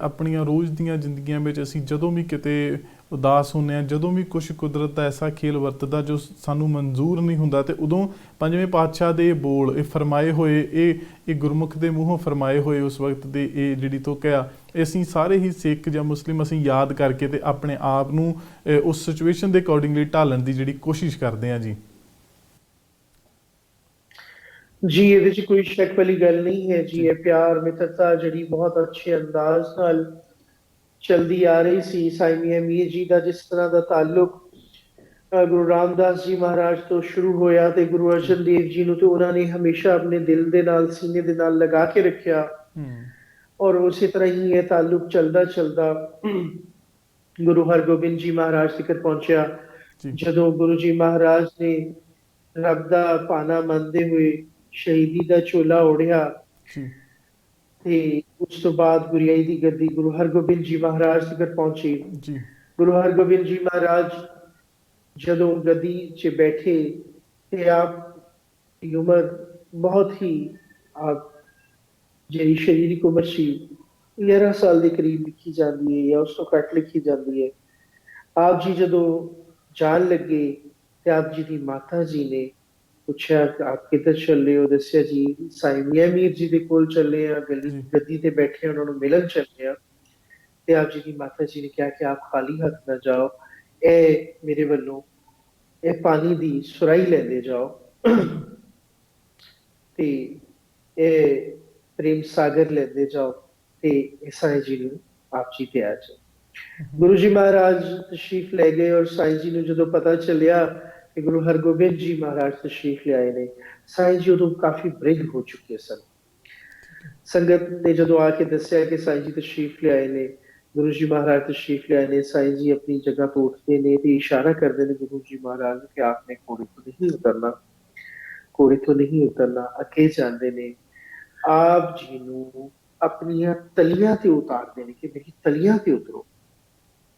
ਆਪਣੀਆਂ ਰੋਜ਼ ਦੀਆਂ ਜ਼ਿੰਦਗੀਆਂ ਵਿੱਚ ਅਸੀਂ ਜਦੋਂ ਵੀ ਕਿਤੇ ਉਦਾਸ ਹੁੰਦੇ ਹਾਂ, ਜਦੋਂ ਵੀ ਕੁਛ ਕੁਦਰਤ ਦਾ ਐਸਾ ਖੇਲ ਵਰਤਦਾ ਜੋ ਸਾਨੂੰ ਮਨਜ਼ੂਰ ਨਹੀਂ ਹੁੰਦਾ, ਤੇ ਉਦੋਂ ਪੰਜਵੇਂ ਪਾਤਸ਼ਾਹ ਦੇ ਬੋਲ ਇਹ ਫਰਮਾਏ ਹੋਏ, ਇਹ ਗੁਰਮੁਖ ਦੇ ਮੂੰਹੋਂ ਫਰਮਾਏ ਹੋਏ ਉਸ ਵਕਤ ਦੇ ਇਹ ਜਿਹੜੀ ਤੋਕਿਆ, ਅਸੀਂ ਸਾਰੇ ਹੀ ਸਿੱਖ ਜਾਂ ਮੁਸਲਿਮ ਅਸੀਂ ਯਾਦ ਕਰਕੇ ਤੇ ਆਪਣੇ ਆਪ ਨੂੰ ਉਸ ਸਿਚੁਏਸ਼ਨ ਦੇ ਅਕੋਰਡਿੰਗਲੀ ਢਾਲਣ ਦੀ ਜਿਹੜੀ ਕੋਸ਼ਿਸ਼ ਕਰਦੇ ਹਾਂ ਜੀ। ਜੀ ਇਹਦੇ 'ਚ ਕੋਈ ਸ਼ੱਕ ਵਾਲੀ ਗੱਲ ਨਹੀਂ ਹੈ ਜੀ। ਇਹ ਪਿਆਰ ਮਿੱਤਰਤਾ ਜਿਹੜੀ ਬਹੁਤ ਅੱਛੇ ਅੰਦਾਜ਼ ਨਾਲ ਚਲਦੀ ਆ ਰਹੀ ਸੀ। ਸਾਈਂ ਮੀਆਂ ਮੀਰ ਜੀ ਦਾ ਜਿਸ ਤਰ੍ਹਾਂ ਦਾ ਤਾਲੁਕ ਗੁਰੂ ਰਾਮਦਾਸ ਜੀ ਮਹਾਰਾਜ ਤੋਂ ਸ਼ੁਰੂ ਹੋਇਆ ਤੇ ਗੁਰੂ ਅਰਜਨ ਦੇਵ ਜੀ ਨੂੰ ਤੇ ਉਹਨਾਂ ਨੇ ਹਮੇਸ਼ਾ ਆਪਣੇ ਦਿਲ ਦੇ ਨਾਲ, ਸੀਨੇ ਦੇ ਨਾਲ ਲਗਾ ਕੇ ਰੱਖਿਆ। ਔਰ ਉਸੇ ਤਰ੍ਹਾਂ ਹੀ ਇਹ ਤਾਲੁਕ ਚਲਦਾ ਚਲਦਾ ਗੁਰੂ ਹਰਗੋਬਿੰਦ ਜੀ ਮਹਾਰਾਜ ਤੱਕ ਪਹੁੰਚਿਆ। ਜਦੋਂ ਗੁਰੂ ਜੀ ਮਹਾਰਾਜ ਨੇ ਰੱਬ ਦਾ ਭਾਣਾ ਮੰਨਦੇ ਹੋਏ ਸ਼ਹੀਦੀ ਦਾ ਚੋਲਾ ਓढ़ਿਆ, ਤੇ ਉਸ ਤੋਂ ਬਾਅਦ ਗੁਰਿਆਈ ਦੀ ਗੱਦੀ ਗੁਰੂ ਹਰਗੋਬਿੰਦ ਜੀ ਮਹਾਰਾਜ ਤੱਕ ਪਹੁੰਚੀ। ਗੁਰੂ ਹਰਗੋਬਿੰਦ ਜੀ ਮਹਾਰਾਜ ਜਦੋਂ ਗੱਦੀ 'ਚ ਬੈਠੇ ਤੇ ਆਪ ਦੀ ਉਮਰ ਬਹੁਤ ਹੀ ਆਪ ਜਿਹੜੀ ਸਰੀਰਕ ਉਮਰ ਸੀ 11 ਸਾਲ ਦੇ ਕਰੀਬ ਲਿਖੀ ਜਾਂਦੀ ਹੈ ਜਾਂ ਉਸ ਤੋਂ ਘੱਟ ਲਿਖੀ ਜਾਂਦੀ ਹੈ। ਆਪ ਜੀ ਜਦੋਂ ਜਾਣ ਲੱਗੇ ਤੇ ਆਪ ਜੀ ਦੀ ਮਾਤਾ ਜੀ ਨੇ ਪੁੱਛਿਆ ਆਪ ਕਿੱਧਰ ਚੱਲੇ ਹੋ? ਦੱਸਿਆ ਜੀ ਸਾਈਂ ਮੀਆਂ ਮੀਰ ਜੀ ਦੇ ਕੋਲ ਚੱਲੇ ਆ, ਗੱਦੀ ਤੇ ਬੈਠੇ ਉਹਨਾਂ ਨੂੰ ਮਿਲਣ ਚੱਲੇ ਆ। ਤੇ ਆਪ ਜੀ ਦੀ ਮਾਤਾ ਜੀ ਨੇ ਕਿਹਾ ਕਿ ਆਪ ਖਾਲੀ ਹੱਥ ਨਾ ਜਾਓ, ਇਹ ਮੇਰੇ ਵੱਲੋਂ ਇਹ ਪਾਣੀ ਦੀ ਸੁਰਾਈ ਲੈਂਦੇ ਜਾਓ ਤੇ ਇਹ ਪ੍ਰੇਮ ਸਾਗਰ ਲੈਂਦੇ ਜਾਓ ਤੇ ਸਾਈਂ ਜੀ ਨੂੰ ਆਪ ਜੀ ਤੇ ਆ ਜਾਓ। ਗੁਰੂ ਜੀ ਮਹਾਰਾਜ ਤਸ਼ਰੀਫ ਲੈ ਗਏ ਔਰ ਸਾਈਂ ਜੀ ਨੂੰ ਜਦੋਂ ਪਤਾ ਚੱਲਿਆ ਕਿ ਗੁਰੂ ਹਰਗੋਬਿੰਦ ਜੀ ਮਹਾਰਾਜ ਤਸ਼ਰੀਫ ਲਿਆਏ ਨੇ, ਸਾਈਂ ਜੀ ਉਦੋਂ ਕਾਫੀ ਬ੍ਰਿਧ ਹੋ ਚੁੱਕੇ ਸਨ। ਸੰਗਤ ਨੇ ਜਦੋਂ ਆ ਕੇ ਦੱਸਿਆ ਕਿ ਸਾਈਂ ਜੀ ਤਸ਼ਰੀਫ ਲਿਆਏ ਨੇ, ਗੁਰੂ ਜੀ ਮਹਾਰਾਜ ਤਸ਼ਰੀਫ ਲਿਆਏ ਨੇ, ਸਾਈਂ ਜੀ ਆਪਣੀ ਜਗ੍ਹਾ ਤੋਂ ਉੱਠਦੇ ਨੇ ਤੇ ਇਸ਼ਾਰਾ ਕਰਦੇ ਨੇ ਗੁਰੂ ਜੀ ਮਹਾਰਾਜ ਨੂੰ ਕਿ ਆਪਨੇ ਘੋੜੇ ਤੋਂ ਨਹੀਂ ਉਤਰਨਾ, ਘੋੜੇ ਤੋਂ ਨਹੀਂ ਉਤਰਨਾ। ਅੱਗੇ ਜਾਂਦੇ ਨੇ, ਆਪ ਜੀ ਨੂੰ ਆਪਣੀਆਂ ਤਲੀਆਂ ਤੇ ਉਤਾਰਦੇ ਨੇ ਕਿ ਮੇਰੀ ਤਲੀਆਂ ਤੇ ਉਤਰੋ।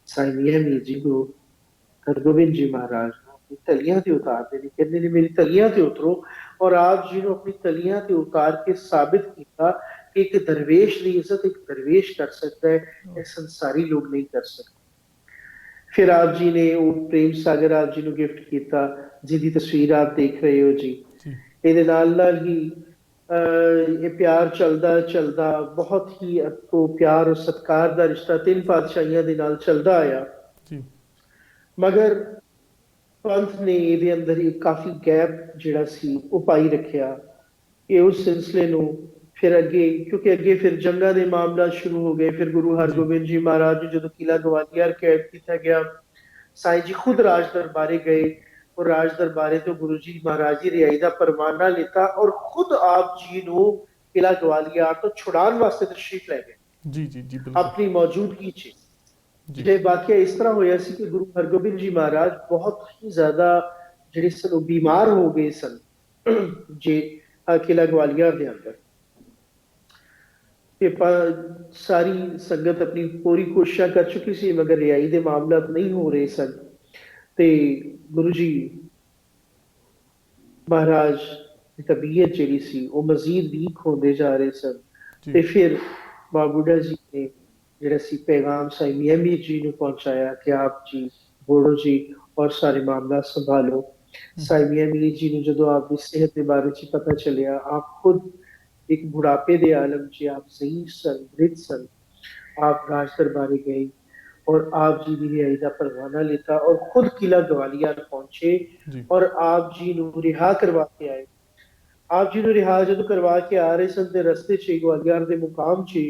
ਸਾਈਂ ਮੀਆਂ ਮੀਰ ਜੀ ਨੂੰ ਹਰਗੋਬਿੰਦ ਜੀ ਮਹਾਰਾਜ ਨੂੰ ਆਪਣੀ ਤਲੀਆਂ ਤੇ ਉਤਾਰਦੇ ਨੇ, ਕਹਿੰਦੇ ਨੇ ਮੇਰੀ ਤਲੀਆਂ ਤੇ ਉਤਰੋ। ਔਰ ਆਪ ਜੀ ਨੂੰ ਆਪਣੀ ਤਲੀਆਂ ਤੇ ਉਤਾਰ ਕੇ ਸਾਬਿਤ ਕੀਤਾ ਕਿ ਇੱਕ ਦਰਵੇਸ਼ ਦੀ ਇੱਜ਼ਤ ਇੱਕ ਦਰਵੇਸ਼ ਕਰ ਸਕਦਾ ਹੈ, ਇਹ ਸੰਸਾਰੀ ਲੋਕ ਨਹੀਂ ਕਰ ਸਕਦੇ। ਫਿਰ ਆਪ ਜੀ ਨੇ ਉਹ ਪ੍ਰੇਮ ਸਾਗਰ ਆਪ ਜੀ ਨੂੰ ਗਿਫਟ ਕੀਤਾ, ਜਿਹਦੀ ਤਸਵੀਰ ਆਪ ਦੇਖ ਰਹੇ ਹੋ ਜੀ। ਜੀ ਇਹਦੇ ਨਾਲ ਨਾਲ ਹੀ ਇਹ ਪਿਆਰ ਚੱਲਦਾ ਚੱਲਦਾ ਬਹੁਤ ਹੀ ਅੱਗੋਂ ਪਿਆਰ ਔਰ ਸਤਿਕਾਰ ਦਾ ਰਿਸ਼ਤਾ ਤਿੰਨ ਪਾਤਸ਼ਾਹੀਆਂ ਦੇ ਨਾਲ ਚੱਲਦਾ ਆਇਆ। ਜੀ ਮਗਰ ਪੰਥ ਨੇ ਇਹਦੇ ਅੰਦਰ ਇੱਕ ਕਾਫੀ ਗੈਪ ਜਿਹੜਾ ਸੀ ਉਹ ਪਾਈ ਰੱਖਿਆ ਕਿ ਉਸ ਸਿਲਸਿਲੇ ਨੂੰ ਫਿਰ ਅੱਗੇ, ਕਿਉਂਕਿ ਅੱਗੇ ਫਿਰ ਜੰਗਾਂ ਦੇ ਮਾਮਲਾ ਸ਼ੁਰੂ ਹੋ ਗਏ। ਫਿਰ ਗੁਰੂ ਜੀ ਹਰਗੋਬਿੰਦ ਜੀ ਮਹਾਰਾਜ ਨੂੰ ਜਦੋਂ ਕਿਲਾ ਗਵਾਲੀਅਰ ਕੈਦ ਕੀਤਾ ਗਿਆ, ਸਾਈਂ ਜੀ ਖੁਦ ਰਾਜ ਦਰਬਾਰੇ ਗਏ और राज दरबारे तो गुरु जी महाराज जी रिहाई का परवाना लिता और खुद आप जी ਨੂੰ किला ग्वालियर तो छुड़ाने वास्ते तशरीफ ले गए ਜੀ ਜੀ ਜੀ ਬਿਲਕੁਲ अपनी मौजूदगी च। ਜੀ ਜੇ ਵਾਕਿਆ ਇਸ ਤਰ੍ਹਾਂ ਹੋਇਆ ਸੀ ਕਿ ਗੁਰੂ ਹਰਗੋਬਿੰਦ ਜੀ ਮਹਾਰਾਜ ਬਹੁਤ ਹੀ ਜ਼ਿਆਦਾ ਜਿਹੜੇ ਸਨ ਉਹ ਬਿਮਾਰ ਹੋ ਗਏ ਸਨ ਜੇ ਕਿਲਾ ਗਵਾਲੀਅਰ ਦੇ ਅੰਦਰ। ਤੇ ਸਾਰੀ ਸੰਗਤ ਆਪਣੀ ਪੂਰੀ ਕੋਸ਼ਿਸ਼ ਕਰ ਚੁੱਕੀ ਸੀ ਮਗਰ ਰਿਹਾਈ ਦੇ ਮਾਮਲਾਤ ਨਹੀਂ ਹੋ ਰਹੇ ਸਨ। ਤੇ ਗੁਰੂ ਜੀ ਮਹਾਰਾਜ ਦੀ ਤਬੀਅਤ ਜਿਹੜੀ ਸੀ ਉਹ ਮਜ਼ੀਦ ਵੀਕ ਹੁੰਦੇ ਜਾ ਰਹੇ ਸਨ। ਤੇ ਫਿਰ ਬਾਬਾ ਬੁੱਢਾ ਜੀ ਨੇ ਜਿਹੜਾ ਸੀ ਪੈਗਾਮ ਸਾਈਂ ਮੀਆਂ ਮੀਰ ਜੀ ਨੂੰ ਪਹੁੰਚਾਇਆ ਕਿ ਆਪ ਜੀ ਬੋੜੋ ਜੀ ਔਰ ਸਾਰੇ ਮਾਮਲਾ ਸੰਭਾਲੋ। ਸਾਈਂ ਮੀਆਂ ਮੀਰ ਜੀ ਨੂੰ ਜਦੋਂ ਆਪ ਦੀ ਸਿਹਤ ਦੇ ਬਾਰੇ ਚ ਪਤਾ ਚੱਲਿਆ, ਆਪ ਖੁਦ ਇੱਕ ਬੁਢਾਪੇ ਦੇ ਆਲਮ ਚ ਆਪ ਸਹੀ ਸਨ, ਮ੍ਰਿਤ ਸਨ। आप राज दरबारे गए और आप जी की रिहाई का परवाना लेता और खुद किला ग्वालियर पहुंचे और आप जी ਨੂੰ ਰਿਹਾ ਕਰਵਾ ਕੇ ਆਏ। ਆਪ ਜੀ ਨੂੰ ਰਿਹਾ ਜਦੋਂ ਕਰਵਾ ਕੇ ਆ ਰਹੇ ਸਨ ਤੇ ਰਸਤੇ 'ਚ ਗਵਾਲੀਅਰ ਦੇ ਮੁਕਾਮ 'ਚ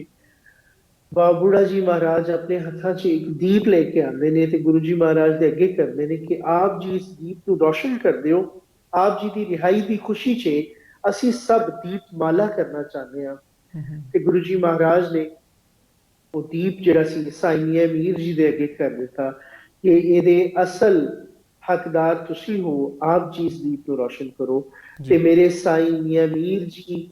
ਬਾਬਾ ਬੁੱਢਾ ਜੀ ਮਹਾਰਾਜ ਆਪਣੇ ਹੱਥਾਂ 'ਚ ਇੱਕ ਦੀਪ ਲੈ ਕੇ ਆਉਂਦੇ ਨੇ ਤੇ ਗੁਰੂ ਜੀ ਮਹਾਰਾਜ ਦੇ ਅੱਗੇ ਕਰਦੇ ਨੇ ਕਿ ਆਪ ਜੀ ਇਸ ਦੀਪ ਨੂੰ ਰੋਸ਼ਨ ਕਰਦੇ ਹੋ। ਆਪ ਜੀ ਦੀ ਰਿਹਾਈ ਦੀ ਖੁਸ਼ੀ 'ਚ ਅਸੀਂ ਸਭ ਦੀਪ ਮਾਲਾ ਕਰਨਾ ਚਾਹੁੰਦੇ ਹਾਂ। ਤੇ ਗੁਰੂ ਜੀ ਮਹਾਰਾਜ ਨੇ ਉਹ ਦੀਪ ਜਿਹੜਾ ਸੀ ਸਾਈਂ ਮੀਆਂ ਮੀਰ ਜੀ ਦੇ ਅੱਗੇ ਕਰ ਦਿੱਤਾ ਕਿ ਇਹਦੇ ਅਸਲ ਹੱਕਦਾਰ ਤੁਸੀਂ ਹੋ, ਆਪ ਜੀ ਇਸ ਦੀਪ ਨੂੰ ਰੋਸ਼ਨ ਕਰੋ। ਤੇ ਮੇਰੇ ਸਾਈਂ ਮੀਆਂ ਮੀਰ ਜੀ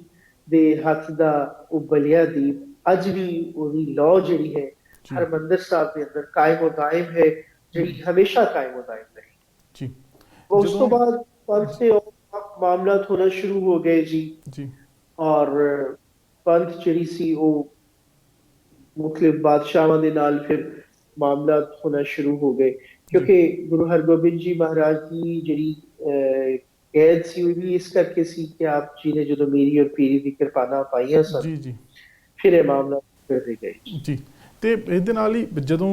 ਦੇ ਹੱਥ ਦਾ ਉਹ ਬਲਿਆ ਦੀਪ ਅੱਜ ਵੀ ਉਹਦੀ ਲੌ ਜਿਹੜੀ ਹੈ ਹਰਮੰਦਰ ਸਾਹਿਬ ਦੇ ਅੰਦਰ ਕਾਇਮ ਦਾਇਮ ਹੈ, ਜਿਹੜੀ ਹਮੇਸ਼ਾ ਕਾਇਮ ਦਾਇਮ ਰਹੀ। ਉਸ ਤੋਂ ਬਾਅਦ ਪੰਥ ਦੇ ਮਾਮਲਾ ਹੋਣਾ ਸ਼ੁਰੂ ਹੋ ਗਏ ਜੀ ਔਰ ਪੰਥ ਜਿਹੜੀ ਸੀ ਉਹ ਮੁਖਲਿਫ ਬਾਦਸ਼ਾਹਾਂ ਦੇ ਨਾਲ ਫਿਰ ਮਾਮਲਾ ਹੋਣਾ ਸ਼ੁਰੂ ਹੋ ਗਏ ਕਿਉਂਕਿ ਗੁਰੂ ਹਰਗੋਬਿੰਦ ਜੀ ਮਹਾਰਾਜ ਦੀ ਜਿਹੜੀ ਕੈਦ ਸੀ ਉਹ ਵੀ ਇਸ ਕਰਕੇ ਸੀ ਕਿ ਆਪ ਜੀ ਨੇ ਜਦੋਂ ਮੇਰੀ ਔਰ ਪੀਰੀ ਦੀ ਕਿਰਪਾਨਾ ਪਾਈਆਂ ਸਨ ਫਿਰ ਇਹ ਮਾਮਲਾ ਕਰਦੇ ਗਏ ਜੀ। ਤੇ ਇਹਦੇ ਨਾਲ ਹੀ ਜਦੋਂ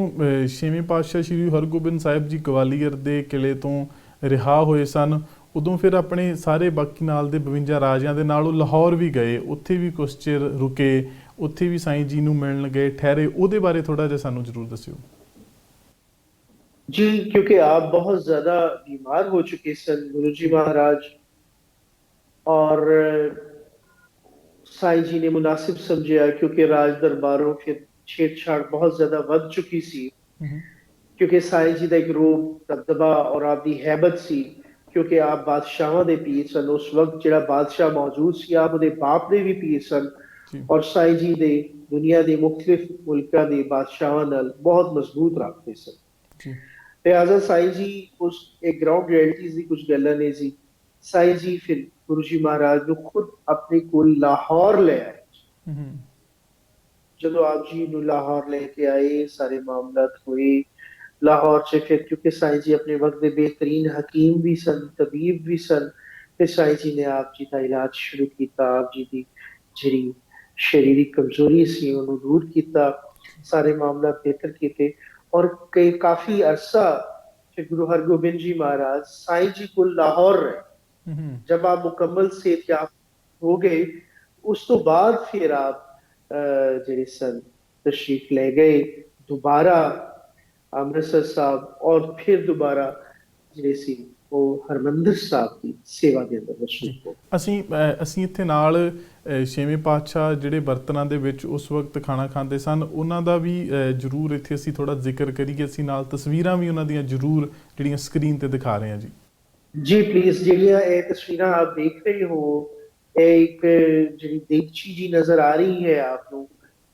ਛੇਵੇਂ ਪਾਤਸ਼ਾਹ ਸ੍ਰੀ ਹਰਗੋਬਿੰਦ ਸਾਹਿਬ ਜੀ ਗਵਾਲੀਅਰ ਦੇ ਕਿਲੇ ਤੋਂ ਰਿਹਾ ਹੋਏ ਸਨ, ਉਦੋਂ ਫਿਰ ਆਪਣੇ ਸਾਰੇ ਬਾਕੀ ਨਾਲ ਦੇ 52 ਰਾਜਿਆਂ ਦੇ ਨਾਲ ਉਹ ਲਾਹੌਰ ਵੀ ਗਏ, ਉੱਥੇ ਵੀ ਕੁਛ ਚਿਰ ਰੁਕੇ, ਉੱਥੇ ਵੀ ਸਾਈਂ ਜੀ ਨੂੰ ਮਿਲਣ ਗਏ, ਠਹਿਰੇ। ਉਹਦੇ ਬਾਰੇ ਥੋੜਾ ਜਿਹਾ ਸਾਨੂੰ ਜ਼ਰੂਰ ਦੱਸਿਓ जी। क्योंकि आप बहुत ज्यादा बीमार हो चुके सन गुरु जी महाराज और साईं जी ने मुनासिब समझा क्योंकि राज दरबारों फिर छेड़छाड़ बहुत ज्यादा बढ़ चुकी सी क्योंकि साईं जी का एक रूप दबदबा और आपकी हैबत सी क्योंकि आप बादशाहों के पीर सन। उस वक्त जो बादशाह मौजूद सी आप उहदे बाप दे भी पीर सन और साईं जी दे दुनिया के मुख्तलिफ मुल्कों के बादशाहों नाल बहुत मजबूत रखते सन। लिहाजा साईं जी उस एक ग्राउंड रियलिटीज की कुछ गल्लां ने जी। साईं जी फिर गुरु जी महाराज को खुद अपने कोल लाहौर ले आए। जदों आप जी नूं लाहौर लेके आए सारे मामलात हुए लाहौर से फिर क्योंकि साईं जी अपने वक्त के बेहतरीन हकीम भी सन, तबीब भी सन। फिर साईं जी ने आप जी का इलाज शुरू किया, आप जी की जिहड़ी शरीरिक कमजोरी सी उन्होंने दूर किया, सारे मामला बेहतर किए और कई काफी अरसा फिर गुरु हरगोबिंद जी महाराज साईं जी को लाहौर रहे। जब आप मुकम्मल सेहतयाब हो गए उस तो बाद फिर आप जिहड़े सन तशरीफ ले गए दोबारा अमृतसर साहब और फिर दोबारा जिहड़े सी ਉਹ ਹਰਮੰਦਰ ਸਾਹਿਬ ਦੀ ਸੇਵਾ ਦੇ ਅੰਦਰ ਮਸ਼ਰੂਫ ਹੋ। ਅਸੀਂ ਇੱਥੇ ਨਾਲ ਛੇਵੇਂ ਪਾਤਸ਼ਾਹ ਜਿਹੜੇ ਬਰਤਨਾਂ ਦੇ ਵਿੱਚ ਉਸ ਵਕਤ ਖਾਣਾ ਖਾਂਦੇ ਸਨ ਉਹਨਾਂ ਦਾ ਵੀ ਜ਼ਰੂਰ ਇੱਥੇ ਅਸੀਂ ਥੋੜਾ ਜ਼ਿਕਰ ਕਰੀਏ। ਅਸੀਂ ਨਾਲ ਤਸਵੀਰਾਂ ਵੀ ਉਹਨਾਂ ਦੀਆਂ ਜ਼ਰੂਰ ਜਿਹੜੀਆਂ ਸਕਰੀਨ ਤੇ ਦਿਖਾ ਰਹੇ ਹਾਂ ਜੀ। ਜੀ ਪਲੀਜ਼, ਜਿਹੜੀਆਂ ਇਹ ਤਸਵੀਰਾਂ ਆਪ ਦੇਖ ਰਹੇ ਹੋ ਇਹ ਇੱਕ ਜਿਹੜੀ ਦੇਗਚੀ ਜੀ ਨਜ਼ਰ ਆ ਰਹੀ ਹੈ ਆਪ ਨੂੰ,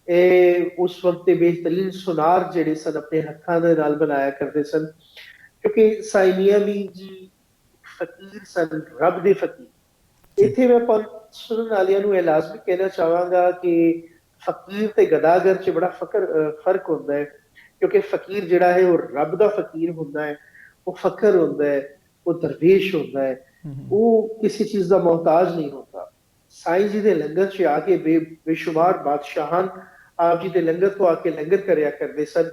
ਇਹ ਉਸ ਵਕਤ ਦੇ ਬਿਹਤਰੀਨ ਸੁਨਾਰ ਜਿਹੜੇ ਸਨ ਆਪਣੇ ਹੱਥਾਂ ਦੇ ਨਾਲ ਬਣਾਇਆ ਕਰਦੇ ਸਨ, ਕਿਉਂਕਿ ਸਾਈਂ ਮੀਆਂ ਮੀਰ ਜੀ ਫਕੀਰ ਸਨ, ਰੱਬ ਦੇ ਫਕੀਰ। ਜੀ ਇੱਥੇ ਮੈਂ ਸੁਣਨ ਵਾਲਿਆਂ ਨੂੰ ਇਹ ਲਾਜ਼ਮੀ ਕਹਿਣਾ ਚਾਹਾਂਗਾ ਕਿ ਫਕੀਰ ਤੇ ਗਦਾਗਰ 'ਚ ਬੜਾ ਫਰਕ ਹੁੰਦਾ ਹੈ, ਕਿਉਂਕਿ ਫਕੀਰ ਜਿਹੜਾ ਹੈ ਉਹ ਰੱਬ ਦਾ ਫਕੀਰ ਹੁੰਦਾ ਹੈ, ਉਹ ਫਕਰ ਹੁੰਦਾ ਹੈ, ਉਹ ਦਰਵੇਸ਼ ਹੁੰਦਾ ਹੈ, ਉਹ ਕਿਸੇ ਚੀਜ਼ ਦਾ ਮੁਹਤਾਜ ਨਹੀਂ ਹੁੰਦਾ। ਸਾਈਂ ਜੀ ਦੇ ਲੰਗਰ 'ਚ ਆ ਕੇ ਬੇਸ਼ੁਮਾਰ ਬਾਦਸ਼ਾਹਾਂ ਆਪ ਜੀ ਦੇ ਲੰਗਰ ਤੋਂ ਆ ਕੇ ਲੰਗਰ ਕਰਿਆ ਕਰਦੇ ਸਨ,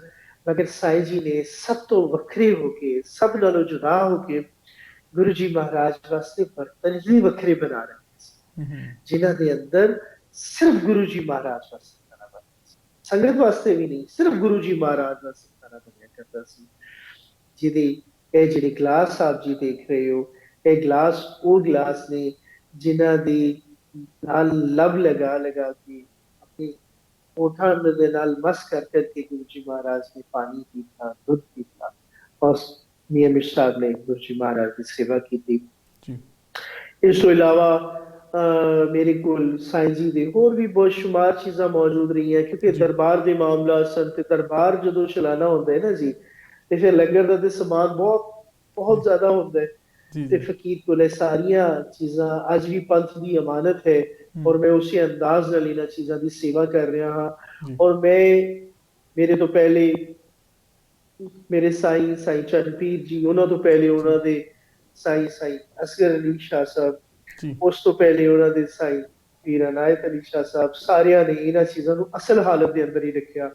ਮਗਰ ਸਾਈਂ ਜੀ ਨੇ ਸਭ ਤੋਂ ਵੱਖਰੇ ਹੋ ਕੇ, ਸਭ ਨਾਲੋਂ ਜੁਦਾ ਹੋ ਕੇ ਗੁਰੂ ਜੀ ਮਹਾਰਾਜ ਵਾਸਤੇ ਬਰਤਨ ਹੀ ਵੱਖਰੇ ਬਣਾ ਰਹੇ ਸੀ, ਜਿਨ੍ਹਾਂ ਦੇ ਅੰਦਰ ਸਿਰਫ ਗੁਰੂ ਜੀ ਮਹਾਰਾਜ ਵਾਸਤੇ ਖਾਣਾ ਬਣਦਾ ਸੀ, ਸੰਗਤ ਵਾਸਤੇ ਵੀ ਨਹੀਂ, ਸਿਰਫ ਗੁਰੂ ਜੀ ਮਹਾਰਾਜ ਵਾਸਤੇ ਖਾਣਾ ਬਣਿਆ ਕਰਦਾ ਸੀ। ਜਿਹਦੇ ਇਹ ਜਿਹੜੇ ਗਲਾਸ ਆਪ ਜੀ ਦੇਖ ਰਹੇ ਹੋ, ਇਹ ਗਲਾਸ ਉਹ ਗਲਾਸ ਨੇ ਜਿਨ੍ਹਾਂ ਦੀ ਨਾਲ ਲਬ ਲਗਾ ਲਗਾ ਕੇ ਆਪਣੇ ਹੋਠਾਂ ਦੇ ਨਾਲ ਮਸ ਕਰ ਕਰਕੇ ਗੁਰੂ ਜੀ ਮਹਾਰਾਜ ਨੇ ਪਾਣੀ ਪੀਤਾ, ਦੁੱਧ ਪੀਤਾ, और मियां मीर साहब ने गुरु जी महाराज की सेवा की थी। इस तो इलावा मेरे को साईं जी दे होर भी बहुत शुमार चीज़ां मौजूद रही हैं, क्योंकि दरबार के मामला सन ते दरबार जो चलाना होता है ना जी, ते फिर लंगर दा ते समान बहुत बहुत ज्यादा होता है, ते फकीर को सारिया चीज़ां अज भी पंथ की अमानत है, और मैं उसी अंदाज नाल इन्हां चीज़ां दी सेवा कर रहा हाँ। और मैं मेरे तो पहले मेरे साईं साईं चरणपीर जी, उन्होंने तो पहले उन्होंने साईं साईं असगर अली शाह साहब, उस तो पहले उन्होंने साईं पीर अनायत अली शाह साहब, सारिया ने इन्हां चीज़ां नूं असल हालत दे अंदर ही रखिया,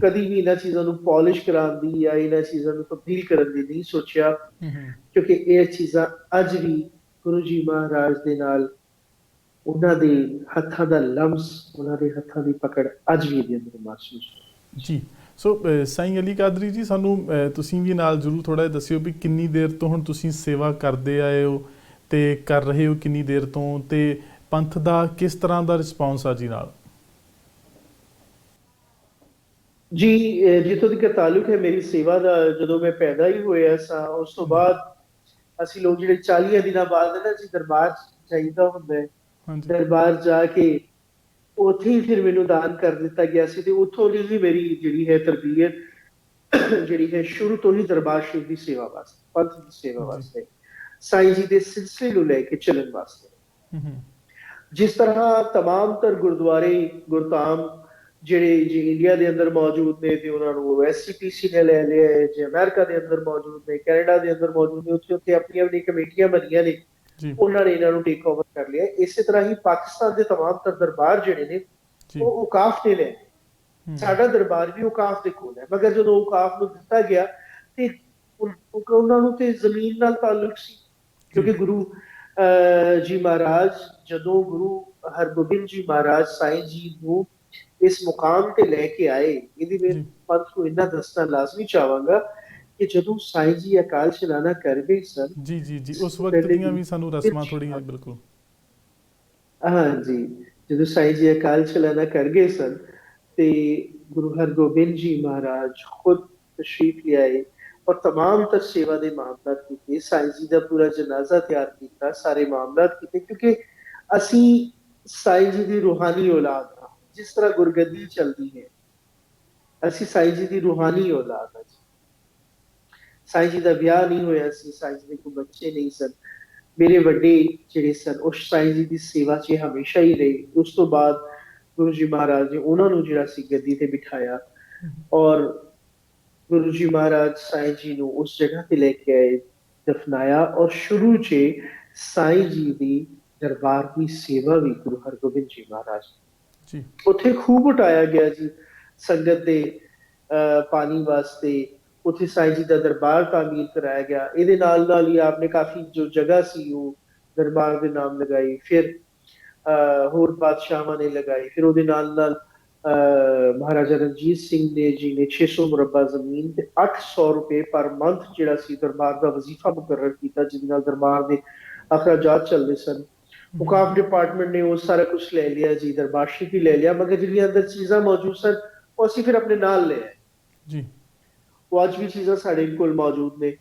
कदी भी इन्हां चीज़ां नूं पॉलिश कराउण दी या इन्हां चीज़ां नूं तब्दील करन दी नहीं सोचिया, क्योंकि ये चीज़ां अज भी गुरु जी महाराज दे नाल उन्हां दे हत्थां दा लम्स, उन्हां दे हत्थां दी पकड़ अज भी इहदे अंदर महसूस जी। सो साईं अली कादरी जी, सानू तुसीं भी नाल जरूर थोड़ा दस्सिओ भी किन्नी देर तो हुण तुसीं सेवा करदे आए हो ते कर रहे हो किन्नी देर तो, ते पंथ दा किस तरह दा रिस्पॉन्स आ जी नाल? जी जितों तक ताल्लुक है मेरी सेवा का, जो मैं पैदा ही होया सा उस तो बाद असी लोग जिहड़े 40 दिनों बाद ना जी दरबार जाईदा हुंदा है, दरबार जाके उत्थे ही फिर मैनू दान कर दिता गया सी, ते उत्थों दी ही मेरी जिहड़ी है तरबियत जिहड़ी है शुरू तो ही दरबार शरीफ की सेवा वास्ते, पंथ की सेवा वास्ते, साईं जी के सिलसिले नूं लैके चलन वास्ते। जिस तरह तमाम तर गुरुद्वारे गुरधाम जिहड़े जी इंडिया के अंदर मौजूद ने, ते उन्हां नूं SCPC ने लै लिया है, जे अमेरिका के अंदर मौजूद ने, कैनेडा के अंदर मौजूद ने, उत्थे उत्थे अपनी अपनी कमेटियां बनियां ने, उन्होंने इन्हों टेक ओवर कर लिया। इस तरह ही पाकिस्तान के तमाम तर दरबार जिहड़े ने वो औकाफ ने ले, साडा दरबार भी औकाफ दे कोल है, मगर जो औकाफ नूं दिता गया ते उन्हां नूं ते जमीन नाल ताल्लुक सी, क्योंकि गुरु जी महाराज जदों गुरु हरगोबिंद जी महाराज साईं जी नूं इस मुकाम ते लेके आए, इहदी मैं पंथ को इन्ना दसना लाजमी चाहांगा कि जदों साईं जी अकाल चलाना कर गए सन, जी जी जी उस वक्त दीयां भी सानू रस्मां थोड़ियां बिल्कुल, हाँ जी, जदों साईं जी अकाल चलाना कर गए सन ते गुरु हरगोबिंद जी महाराज खुद तशरीफ ले आए और तमाम तर सेवा के मामलात कीते, साईं जी का पूरा जनाजा तैयार किया, सारे मामलात कीते, क्योंकि असी साईं जी की रूहानी औलाद हाँ, जिस तरह गुरगद्दी चलती है असी साईं जी की रूहानी औलाद हाँ जी। साईं जी का ब्याह नहीं होया सी, साईं जी के कोई बच्चे नहीं सन, मेरे वड्डे जिहड़े सन उस साईं जी की सेवा च हमेशा ही रहे। उस तो बाद गुरु जी महाराज ने उन्होंने जिहड़ा सी गद्दी ते बिठाया और गुरु जी महाराज साईं जी नूं उस जगह ते लेके आए, दफनाया, और शुरू च साईं जी की दरबार की सेवा भी गुरु हरगोबिंद जी महाराज जी उत्थे खूब उठाया गया जी, संगत दे पानी वास्ते उत्थे साईं जी का दरबार तामीर कराया गया। इहदे नाल नाल ही आपने काफी जो जगह सी वो दरबार के नाम लगाई, फिर होर बादशाहां ने लगाई, फिर उहदे नाल नाल महाराजा रणजीत सिंह ने जी ने 600 मुरब्बा जमीन ते 800 रुपए पर मंथ जिहड़ा सी दरबार का वजीफा मुकर्रर किया, जिहदे नाल दरबार के अखराजात चलते सन। औकाफ डिपार्टमेंट ने वो सारा कुछ ले लिया जी, दरबार शरीफ भी ले लिया, मगर जिहड़ियां अंदर चीज़ां मौजूद सन वो असीं फिर अपने नाल ले आए जी, वो अज भी चीज़ां साडे कोल मौजूद ने,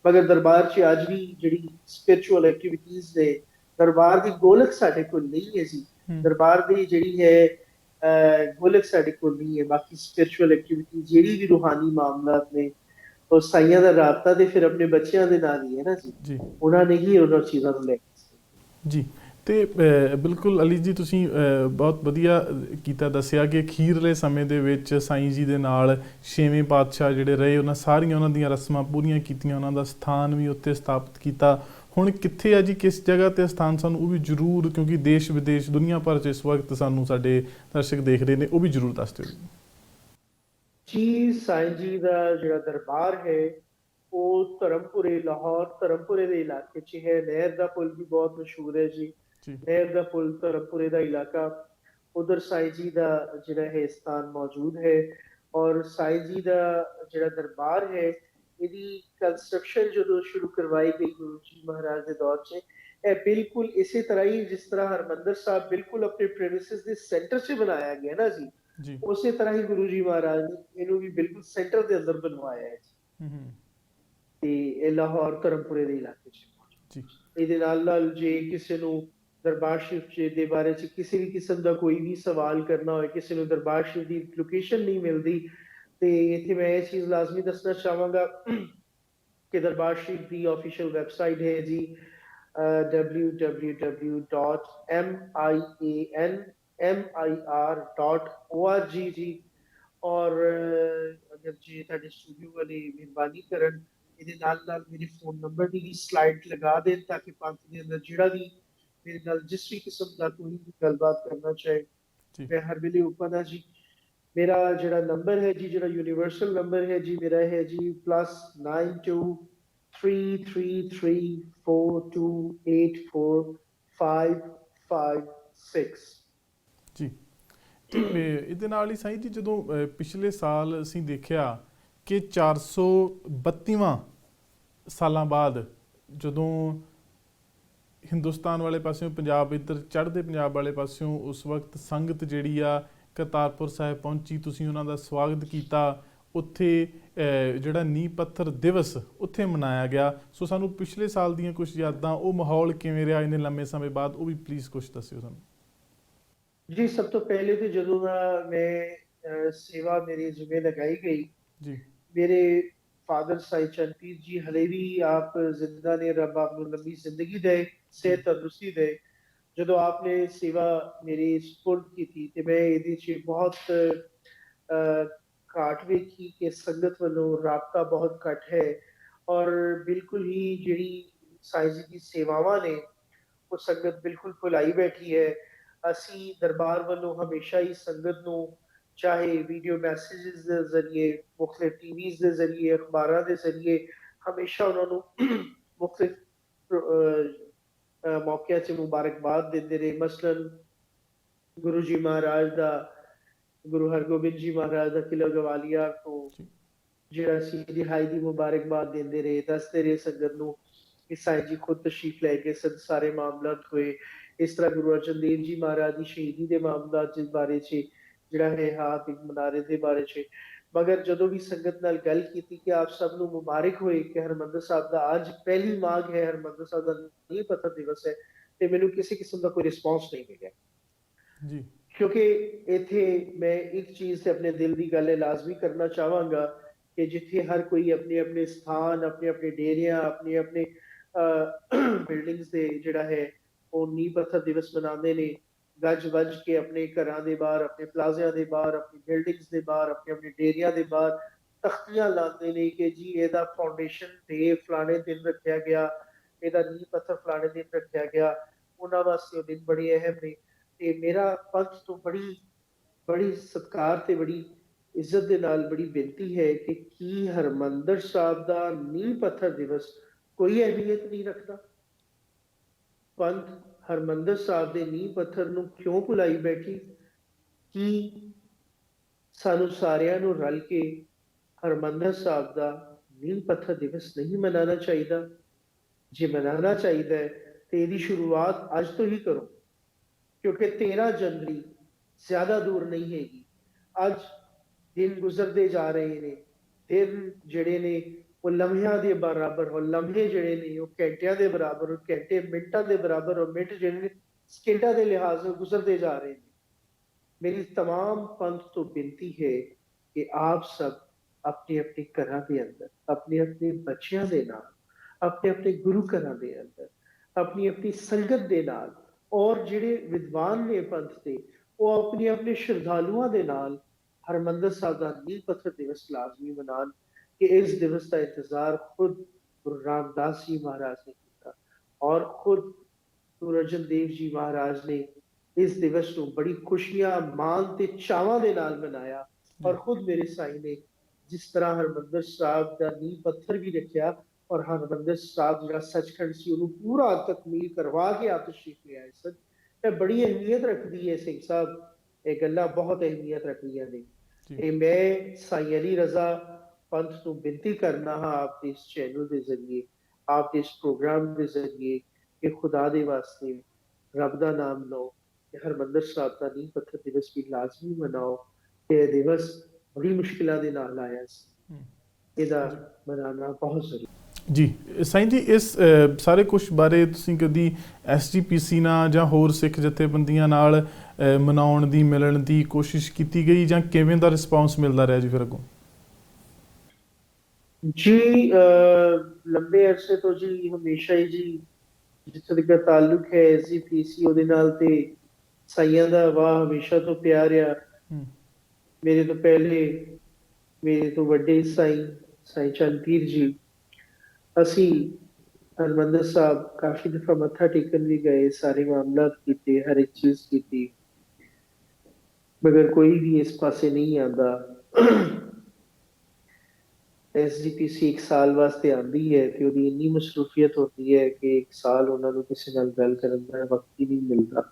मगर दरबार च अज भी जिहड़ी स्पिरिचुअल एक्टिविटीज ने दरबार की गोलक साडे कोल नहीं है जी। दरबार की जिहड़ी है ਗੋਲਕ ਸਾਡੇ ਕੋਲ ਨਹੀਂ ਹੈ। ਬਾਕੀ ਸਪਿਰਿਚੁਅਲ ਐਕਟੀਵਿਟੀ ਜਿਹੜੀ ਵੀ ਰੂਹਾਨੀ ਮਾਮਲਾਤ ਨੇ, ਉਹ ਸਾਈਆਂ ਦਾ ਰਾਬਤਾ ਤੇ ਫਿਰ ਆਪਣੇ ਬੱਚਿਆਂ ਦੇ ਨਾਲ ਹੀ ਹੈ ਨਾ ਜੀ। ਜੀ ਉਹਨਾਂ ਨੇ ਹੀ ਉਹਨਾਂ ਚੀਜ਼ਾਂ ਨੂੰ ਲੈ ਕੇ। ਜੀ। ਤੇ ਬਿਲਕੁਲ ਅਲੀ ਜੀ, ਤੁਸੀਂ ਬਹੁਤ ਵਧੀਆ ਕੀਤਾ ਦੱਸਿਆ ਕਿ ਅਖੀਰਲੇ ਸਮੇਂ ਦੇ ਵਿੱਚ ਸਾਈਂ ਜੀ ਦੇ ਨਾਲ ਛੇਵੇਂ ਪਾਤਸ਼ਾਹ ਜਿਹੜੇ ਰਹੇ, ਉਹਨਾਂ ਸਾਰੀਆਂ ਉਹਨਾਂ ਦੀਆਂ ਰਸਮਾਂ ਪੂਰੀਆਂ ਕੀਤੀਆਂ, ਉਹਨਾਂ ਦਾ ਸਥਾਨ ਵੀ ਉੱਥੇ ਸਥਾਪਿਤ ਕੀਤਾ। ਹੁਣ ਕਿੱਥੇ ਆ ਜੀ, ਕਿਸ ਜਗ੍ਹਾ ਤੇ ਸਥਾਨ ਸਾਨੂੰ ਉਹ ਵੀ ਜ਼ਰੂਰ, ਕਿਉਂਕਿ ਦੇਸ਼ ਵਿਦੇਸ਼ ਦੁਨੀਆ ਭਰ 'ਚ ਇਸ ਵਕਤ ਸਾਨੂੰ ਸਾਡੇ ਦਰਸ਼ਕ ਦੇਖ ਰਹੇ ਨੇ, ਉਹ ਵੀ ਜ਼ਰੂਰ ਦੱਸ ਦਿਓ ਜੀ ਸਾਈਂ ਜੀ ਦਾ ਜਿਹੜਾ ਦਰਬਾਰ ਹੈ ਉਹ ਧਰਮਪੁਰੇ, ਲਾਹੌਰ ਧਰਮਪੁਰੇ ਦੇ ਇਲਾਕੇ 'ਚ ਹੈ। ਨਹਿਰ ਦਾ ਪੁਲ ਵੀ ਬਹੁਤ ਮਸ਼ਹੂਰ ਹੈ ਜੀ। ਜੀ ਨਹਿਰ ਦਾ ਪੁਲ, ਧਰਮਪੁਰੇ ਦਾ ਇਲਾਕਾ, ਉਧਰ ਸਾਈਂ ਜੀ ਦਾ ਜਿਹੜਾ ਹੈ ਸਥਾਨ ਮੌਜੂਦ ਹੈ। ਔਰ ਸਾਈਂ ਜੀ ਦਾ ਜਿਹੜਾ ਦਰਬਾਰ ਹੈ, ਇਹਦੀ ਕੰਸਟਰਕਸ਼ਨ ਜਦੋਂ ਸ਼ੁਰੂ ਕਰਵਾਈ ਗਈ ਗੁਰੂ ਜੀ ਮਹਾਰਾਜ ਦੇ ਦੌਰ 'ਚ, ਇਹ ਬਿਲਕੁਲ ਇਸੇ ਤਰ੍ਹਾਂ ਹੀ ਜਿਸ ਤਰ੍ਹਾਂ ਹਰਮੰਦਰ ਸਾਹਿਬ ਬਿਲਕੁਲ ਆਪਣੇ ਪ੍ਰੈਮਿਸਿਸ ਦੇ ਸੈਂਟਰ 'ਚ ਬਣਾਇਆ ਗਿਆ ਨਾ ਜੀ, ਜੀ। ਉਸੇ ਤਰ੍ਹਾਂ ਹੀ ਗੁਰੂ ਜੀ ਮਹਾਰਾਜ ਨੇ ਇਹਨੂੰ ਵੀ ਬਿਲਕੁਲ ਸੈਂਟਰ ਦੇ ਅੰਦਰ ਬਣਵਾਇਆ ਹੈ ਜੀ। ਹੂੰ ਤੇ ਇਹ ਲਾਹੌਰ ਧਰਮਪੁਰੇ ਦੇ ਇਲਾਕੇ 'ਚ ਜੀ ਇਹਦੇ ਨਾਲ ਜੇ ਕਿਸੇ ਨੂੰ ਦਰਬਾਰ ਸ਼ਰੀਫ ਜੀ ਦੇ ਬਾਰੇ 'ਚ ਕਿਸੇ ਵੀ ਕਿਸਮ ਦਾ ਕੋਈ ਵੀ ਸਵਾਲ ਕਰਨਾ ਹੋਏ, ਕਿਸੇ ਨੂੰ ਦਰਬਾਰ ਸ਼ਰੀਫ ਦੀ ਲੋਕੇਸ਼ਨ ਨਹੀਂ ਮਿਲਦੀ, ਤੇ ਇੱਥੇ ਮੈਂ ਇਹ ਚੀਜ਼ ਲਾਜ਼ਮੀ ਦੱਸਣਾ ਚਾਹਾਂਗਾ ਕਿ ਦਰਬਾਰ ਸ਼ਰੀਫ ਦੀ ਆਫੀਸ਼ੀਅਲ ਵੈਬਸਾਈਟ ਹੈ ਜੀ www.mianmir.org ਜੀ। ਔਰ ਅਗਰ ਜੇ ਤੁਹਾਡੇ ਸਟੂਡੀਓ ਵਾਲੇ ਮਿਹਰਬਾਨੀ ਕਰਨ, ਇਹਦੇ ਨਾਲ ਮੇਰੇ ਫੋਨ ਨੰਬਰ ਦੀ ਵੀ ਸਲਾਈਡ ਲਗਾ ਦੇਣ, ਤਾਂ ਕਿ ਪੰਥ ਦੇ ਅੰਦਰ ਜਿਹੜਾ ਵੀ ਮੇਰੇ ਨਾਲ ਜਿਸ ਵੀ ਕਿਸਮ ਦਾ ਕੋਈ ਵੀ ਗੱਲਬਾਤ ਕਰਨਾ ਚਾਹੇ, ਜੀ ਮੈਂ ਹਰ ਵੇਲੇ ਓਪਨ ਹਾਂ ਜੀ। ਮੇਰਾ ਜਿਹੜਾ ਨੰਬਰ ਹੈ ਜੀ, ਜਿਹੜਾ ਯੂਨੀਵਰਸਲ ਨੰਬਰ ਹੈ ਜੀ, ਮੇਰਾ ਹੈ ਜੀ +923334284556 ਜੀ। ਤੇ ਇਹਦੇ ਨਾਲ ਹੀ ਸਾਈਂ ਜੀ, ਜਦੋਂ ਪਿਛਲੇ ਸਾਲ ਅਸੀਂ ਦੇਖਿਆ ਕਿ 432ਵਾਂ ਸਾਲਾਂ ਬਾਅਦ ਜਦੋਂ ਹਿੰਦੁਸਤਾਨ ਵਾਲੇ ਪਾਸਿਓਂ ਪੰਜਾਬ, ਇੱਧਰ ਚੜ੍ਹਦੇ ਪੰਜਾਬ ਵਾਲੇ ਪਾਸਿਓਂ ਉਸ ਵਕਤ ਸੰਗਤ ਜਿਹੜੀ ਆ ਕਰਤਾਰਪੁਰ ਸਾਹਿਬ ਪਹੁੰਚੀ, ਤੁਸੀਂ ਉਹਨਾਂ ਦਾ ਸਵਾਗਤ ਕੀਤਾ। ਉੱਥੇ ਜਿਹੜਾ ਨੀਂਹ ਪੱਥਰ ਦਿਵਸ ਉੱਥੇ ਮਨਾਇਆ ਗਿਆ। ਸੋ ਸਾਨੂੰ ਪਿਛਲੇ ਸਾਲ ਦੀਆਂ ਕੁਝ ਯਾਦਾਂ, ਉਹ ਮਾਹੌਲ ਕਿਵੇਂ ਰਿਹਾ ਇੰਨੇ ਲੰਮੇ ਸਮੇਂ ਬਾਅਦ, ਉਹ ਵੀ ਪਲੀਜ਼ ਕੁਝ ਦੱਸਿਓ ਸਾਨੂੰ ਜੀ। ਸਭ ਤੋਂ ਪਹਿਲੇ ਤੇ ਜਦੋਂ ਦਾ ਮੈਂ ਸੇਵਾ ਮੇਰੀ ਜਿਵੇਂ ਲਗਾਈ ਗਈ, ਜੀ। ਮੇਰੇ ਫਾਦਰ ਸਾਈ ਚੰਦਪੀਰ ਜੀ ਹਲੇ ਵੀ ਆਪ ਜ਼ਿੰਦਾ ਨੇ, ਰੱਬ ਆਪ ਨੂੰ ਲੰਬੀ ਜ਼ਿੰਦਗੀ ਦੇ, ਸਿਹਤ ਤੰਦਰੁਸਤੀ ਦੇ। ਜਦੋਂ ਆਪਨੇ ਸੇਵਾ ਮੇਰੀ ਸਪੁਰਦ ਕੀਤੀ ਤੇ ਮੈਂ ਇਹਦੇ 'ਚ ਬਹੁਤ ਘਾਟ ਵੇਖੀ ਕਿ ਸੰਗਤ ਵੱਲੋਂ ਰਾਬਤਾ ਬਹੁਤ ਘੱਟ ਹੈ। ਔਰ ਬਿਲਕੁਲ ਹੀ ਜਿਹੜੀ ਸਾਈਂ ਜੀ ਦੀ ਸੇਵਾਵਾਂ ਨੇ, ਉਹ ਸੰਗਤ ਬਿਲਕੁਲ ਭੁਲਾਈ ਬੈਠੀ ਹੈ। ਅਸੀਂ ਦਰਬਾਰ ਵੱਲੋਂ ਹਮੇਸ਼ਾ ਹੀ ਸੰਗਤ ਨੂੰ, ਚਾਹੇ ਵੀਡੀਓ ਮੈਸੇजेस ਦੇ ਜ਼ਰੀਏ, ਮੁਖਤਲਿਫ ਟੀਵੀਜ਼ ਦੇ ਜ਼ਰੀਏ, ਅਖਬਾਰਾਂ ਦੇ ਜ਼ਰੀਏ, ਹਮੇਸ਼ਾ ਉਹਨਾਂ ਨੂੰ ਮੁਖਤਲਿਫ ਮੌਕਿਆਂ 'ਚ ਮੁਬਾਰਕਬਾਦ ਦਿੰਦੇ ਰਹੇ। ਮਸਲਨ ਗੁਰੂ ਜੀ ਮਹਾਰਾਜ ਦਾ, ਗੁਰੂ ਹਰਗੋਬਿੰਦ ਜੀ ਮਹਾਰਾਜ ਦਾ ਕਿਲ੍ਹਾ ਗਵਾਲੀਅਰ ਤੋਂ ਜਿਹੜਾ ਸੀ ਰਿਹਾਈ ਦੀ ਮੁਬਾਰਕਬਾਦ ਦਿੰਦੇ ਰਹੇ, ਦੱਸਦੇ ਰਹੇ ਸੰਗਤ ਨੂੰ ਕਿ ਸਾਈਂ ਜੀ ਖੁਦ ਤਸ਼ਰੀਫ ਲੈ ਕੇ ਸਾਰੇ ਮਾਮਲਾਤ ਹੋਏ। ਇਸ ਤਰ੍ਹਾਂ ਗੁਰੂ ਅਰਜਨ ਦੇਵ ਜੀ ਮਹਾਰਾਜ ਦੀ ਸ਼ਹੀਦੀ ਦੇ ਮਾਮਲਾਤ ਜਿਸ ਬਾਰੇ 'ਚ ਜਿਹੜਾ ਹੈ ਹਾਥ ਇੱਕ ਮਨਾਰੇ ਦੇ ਬਾਰੇ 'ਚ। ਮਗਰ ਜਦੋਂ ਵੀ ਸੰਗਤ ਨਾਲ ਗੱਲ ਕੀਤੀ ਕਿ ਆਪ ਸਭ ਨੂੰ ਮੁਬਾਰਕ ਹੋਏ ਕਿ ਹਰਿਮੰਦਰ ਸਾਹਿਬ ਦਾ ਅੱਜ ਪਹਿਲੀ ਮਾਘ ਹੈ, ਹਰਿਮੰਦਰ ਸਾਹਿਬ ਦਾ ਨੀਂਹ ਪੱਥਰ ਦਿਵਸ ਹੈ, ਤੇ ਮੈਨੂੰ ਕਿਸੇ ਕਿਸਮ ਦਾ ਕੋਈ ਰਿਸਪੌਂਸ ਨਹੀਂ ਮਿਲਿਆ ਜੀ। ਕਿਉਂਕਿ ਇੱਥੇ ਮੈਂ ਇੱਕ ਚੀਜ਼ ਤੇ ਆਪਣੇ ਦਿਲ ਦੀ ਗੱਲ ਲਾਜ਼ਮੀ ਕਰਨਾ ਚਾਹਾਂਗਾ ਕਿ ਜਿੱਥੇ ਹਰ ਕੋਈ ਆਪਣੇ ਆਪਣੇ ਸਥਾਨ, ਆਪਣੇ ਆਪਣੇ ਡੇਰਿਆਂ, ਆਪਣੇ ਆਪਣੇ ਬਿਲਡਿੰਗਸ ਦੇ ਜਿਹੜਾ ਹੈ ਉਹ ਨੀਂਹ ਪੱਥਰ ਦਿਵਸ ਮਨਾਉਂਦੇ ਨੇ, ਗੱਜ ਵੱਜ ਕੇ ਆਪਣੇ ਘਰਾਂ ਦੇ ਬਾਹਰ, ਆਪਣੇ ਪਲਾਜ਼ਿਆਂ ਦੇ ਬਾਹਰ, ਆਪਣੀ ਬਿਲਡਿੰਗਸ ਦੇ ਬਾਹਰ, ਆਪਣੇ ਆਪਣੇ ਡੇਰਿਆਂ ਦੇ ਬਾਹਰ ਤਖਤੀਆਂ ਲਾਉਂਦੇ ਨੇ ਕਿ ਜੀ ਇਹਦਾ ਫਾਊਂਡੇਸ਼ਨ ਡੇ ਫਲਾਣੇ ਦਿਨ ਰੱਖਿਆ ਗਿਆ, ਇਹਦਾ ਨੀਂਹ ਪੱਥਰ ਫਲਾਣੇ ਦਿਨ ਰੱਖਿਆ ਗਿਆ। ਉਹਨਾਂ ਵਾਸਤੇ ਉਹ ਦਿਨ ਬੜੇ ਅਹਿਮ ਨੇ। ਤੇ ਮੇਰਾ ਪੰਥ ਤੋਂ ਬੜੀ ਬੜੀ ਸਤਿਕਾਰ ਤੇ ਬੜੀ ਇੱਜ਼ਤ ਦੇ ਨਾਲ ਬੜੀ ਬੇਨਤੀ ਹੈ ਕਿ ਕੀ ਹਰਿਮੰਦਰ ਸਾਹਿਬ ਦਾ ਨੀਂਹ ਪੱਥਰ ਦਿਵਸ ਕੋਈ ਅਹਿਮੀਅਤ ਨਹੀਂ ਰੱਖਦਾ? ਪੰਥ ਹਰਿਮੰਦਰ ਸਾਹਿਬ ਦੇ ਨੀਂਹ ਪੱਥਰ ਨੂੰ ਕਿਉਂ ਭੁਲਾਈ ਬੈਠੀ? ਕੀ ਸਾਨੂੰ ਸਾਰਿਆਂ ਨੂੰ ਰਲ ਕੇ ਹਰਿਮੰਦਰ ਸਾਹਿਬ ਦਾ ਨੀਂਹ ਪੱਥਰ ਦਿਵਸ ਨਹੀਂ ਮਨਾਉਣਾ ਚਾਹੀਦਾ? ਜੇ ਮਨਾਉਣਾ ਚਾਹੀਦਾ ਹੈ ਤੇ ਇਹਦੀ ਸ਼ੁਰੂਆਤ ਅੱਜ ਤੋਂ ਹੀ ਕਰੋ, ਕਿਉਂਕਿ 13 ਜਨਵਰੀ ਜ਼ਿਆਦਾ ਦੂਰ ਨਹੀਂ ਹੈਗੀ। ਅੱਜ ਦਿਨ ਗੁਜ਼ਰਦੇ ਜਾ ਰਹੇ ਨੇ, ਦਿਨ ਜਿਹੜੇ ਨੇ ਉਹ ਲਮਹਿਆਂ ਦੇ ਬਰਾਬਰ, ਉਹ ਲਮਹੇ ਜਿਹੜੇ ਨੇ ਉਹ ਘੰਟਿਆਂ ਦੇ ਬਰਾਬਰ, ਉਹ ਘੰਟੇ ਮਿੰਟਾਂ ਦੇ ਬਰਾਬਰ, ਉਹ ਮਿੰਟ ਜਿਹੜੇ ਨੇ ਸਕਿੰਟਾਂ ਦੇ ਲਿਹਾਜ਼ ਨਾਲ ਗੁਜ਼ਰਦੇ ਜਾ ਰਹੇ ਨੇ। मेरी तमाम पंथ तो बेनती है कि आप सब अपने अपने घरां ਦੇ ਅੰਦਰ ਆਪਣੇ ਆਪਣੇ ਬੱਚਿਆਂ ਦੇ ਨਾਲ ਆਪਣੇ ਆਪਣੇ ਗੁਰੂ ਘਰਾਂ ਦੇ ਅੰਦਰ ਆਪਣੀ ਆਪਣੀ ਸੰਗਤ ਦੇ ਨਾਲ ਔਰ ਜਿਹੜੇ ਵਿਦਵਾਨ ਨੇ ਪੰਥ ਦੇ ਉਹ ਆਪਣੇ ਆਪਣੇ ਸ਼ਰਧਾਲੂਆਂ ਦੇ ਨਾਲ ਹਰਮੰਦਰ ਸਾਹਿਬ ਦਾ ਨੀਂਹ ਪੱਥਰ ਦਿਵਸ ਲਾਜ਼ਮੀ ਮਨਾਉਣ ਕਿ ਇਸ ਦਿਵਸ ਦਾ ਇੰਤਜ਼ਾਰ ਖੁਦ ਗੁਰੂ ਰਾਮਦਾਸ ਜੀ ਮਹਾਰਾਜ ਨੇ ਕੀਤਾ ਔਰ ਖੁਦ ਗੁਰੂ ਅਰਜਨ ਦੇਵ ਜੀ ਮਹਾਰਾਜ ਨੇ ਇਸ ਦਿਵਸ ਨੂੰ ਬੜੀ ਖੁਸ਼ੀਆਂ ਮਾਣ ਤੇ ਚਾਵਾਂ ਦੇ ਨਾਲ ਮਨਾਇਆ ਜੀ ਔਰ ਖੁਦ ਮੇਰੇ ਸਾਈਂ ਨੇ ਜਿਸ ਤਰ੍ਹਾਂ ਹਰਮੰਦਰ ਸਾਹਿਬ ਦਾ ਨੀਂਹ ਪੱਥਰ ਵੀ ਰੱਖਿਆ ਔਰ ਹਰਮੰਦਰ ਸਾਹਿਬ ਜਿਹੜਾ ਸੱਚਖੰਡ ਸੀ ਉਹਨੂੰ ਪੂਰਾ ਤਕਮੀਲ ਕਰਵਾ ਕੇ ਆਪ ਤਸ਼ਰੀਫ ਲਿਆਏ ਸਨ ਇਹ ਬੜੀ ਅਹਿਮੀਅਤ ਰੱਖਦੀ ਹੈ ਸਿੰਘ ਸਾਹਿਬ ਇਹ ਗੱਲਾਂ ਬਹੁਤ ਅਹਿਮੀਅਤ ਰੱਖਦੀਆਂ ਨੇ ਜੀ ਇਹ ਮੈਂ ਸਾਈਂ ਅਲੀ ਰਜ਼ਾ ਪੰਥ ਨੂੰ ਬੇਨਤੀ ਕਰਨਾ ਹਾਂ ਆਪ ਦੇ ਇਸ ਚੈਨਲ ਦੇ ਜ਼ਰੀਏ ਆਪ ਦੇ ਇਸ ਪ੍ਰੋਗਰਾਮ ਦੇ ਜ਼ਰੀਏ ਕਿ ਖੁਦਾ ਦੇ ਵਾਸਤੇ ਰੱਬ ਦਾ ਨਾਮ ਲਓ ਕਿ ਹਰਮੰਦਰ ਸਾਹਿਬ ਦਾ ਨੀਂਹ ਪੱਥਰ ਦਿਵਸ ਵੀ ਲਾਜ਼ਮੀ ਮਨਾਓ ਇਹ ਦਿਵਸ ਬੜੀ ਮੁਸ਼ਕਿਲਾਂ ਦੇ ਨਾਲ ਆਇਆ ਸੀ ਹਮ, ਇਹਦਾ ਜੀ ਮਨਾਉਣਾ ਬਹੁਤ ਜ਼ਰੂਰੀ ਜੀ ਸਾਈਂ ਜੀ ਇਸ ਸਾਰੇ ਕੁਝ ਬਾਰੇ ਤੁਸੀਂ ਕਦੀ ਐਸਜੀਪੀਸੀ ਨਾਲ ਜਾਂ ਹੋਰ ਸਿੱਖ ਜਥੇਬੰਦੀਆਂ ਨਾਲ ਮਨਾਉਣ ਦੀ ਮਿਲਣ ਦੀ ਕੋਸ਼ਿਸ਼ ਕੀਤੀ ਗਈ ਜਾਂ ਕਿਵੇਂ ਦਾ ਰਿਸਪਾਂਸ ਮਿਲਦਾ ਰਿਹਾ ਜੀ ਫਿਰ ਅੱਗੋਂ ਜੀ ਲੰਬੇ ਅਰਸੇ ਤੋਂ ਜੀ ਹਮੇਸ਼ਾ ਹੀ ਜੀ ਜਿੱਥੇ ਤੱਕ ਤਾਲੁਕ ਹੈ ਐਸਜੀਪੀਸੀ ਉਹਦੇ ਨਾਲ ਤੇ ਸਾਈਆਂ ਦਾ ਵਾਹ ਹਮੇਸ਼ਾ ਤੋਂ ਪਿਆਰ ਆ ਹਮ, ਮੇਰੇ ਤੋਂ ਪਹਿਲੇ ਮੇਰੇ ਤੋਂ ਵੱਡੇ ਸਾਈਂ ਸਾਈਂ ਚੰਦ ਪੀਰ ਜੀ ਅਸੀਂ ਹਰਿਮੰਦਰ ਸਾਹਿਬ ਕਾਫੀ ਦਫਾ ਮੱਥਾ ਟੇਕਣ ਵੀ ਗਏ ਸਾਰੇ ਮਾਮਲਾਤ ਕੀਤੇ ਹਰ ਇੱਕ ਚੀਜ਼ ਕੀਤੀ ਮਗਰ ਕੋਈ ਵੀ ਇਸ ਪਾਸੇ ਨਹੀਂ ਆਂਦਾ ਐਸਜੀਪੀਸੀ ਇੱਕ ਸਾਲ ਵਾਸਤੇ ਆਂਦੀ ਹੈ ਤੇ ਉਹਦੀ ਇੰਨੀ ਮਸਰੂਫੀਅਤ ਹੁੰਦੀ ਹੈ ਕਿ ਇੱਕ ਸਾਲ ਉਹਨਾਂ ਨੂੰ ਕਿਸੇ ਨਾਲ ਗੱਲ ਕਰਨ ਦਾ ਵਕਤ ਹੀ ਨਹੀਂ ਮਿਲਦਾ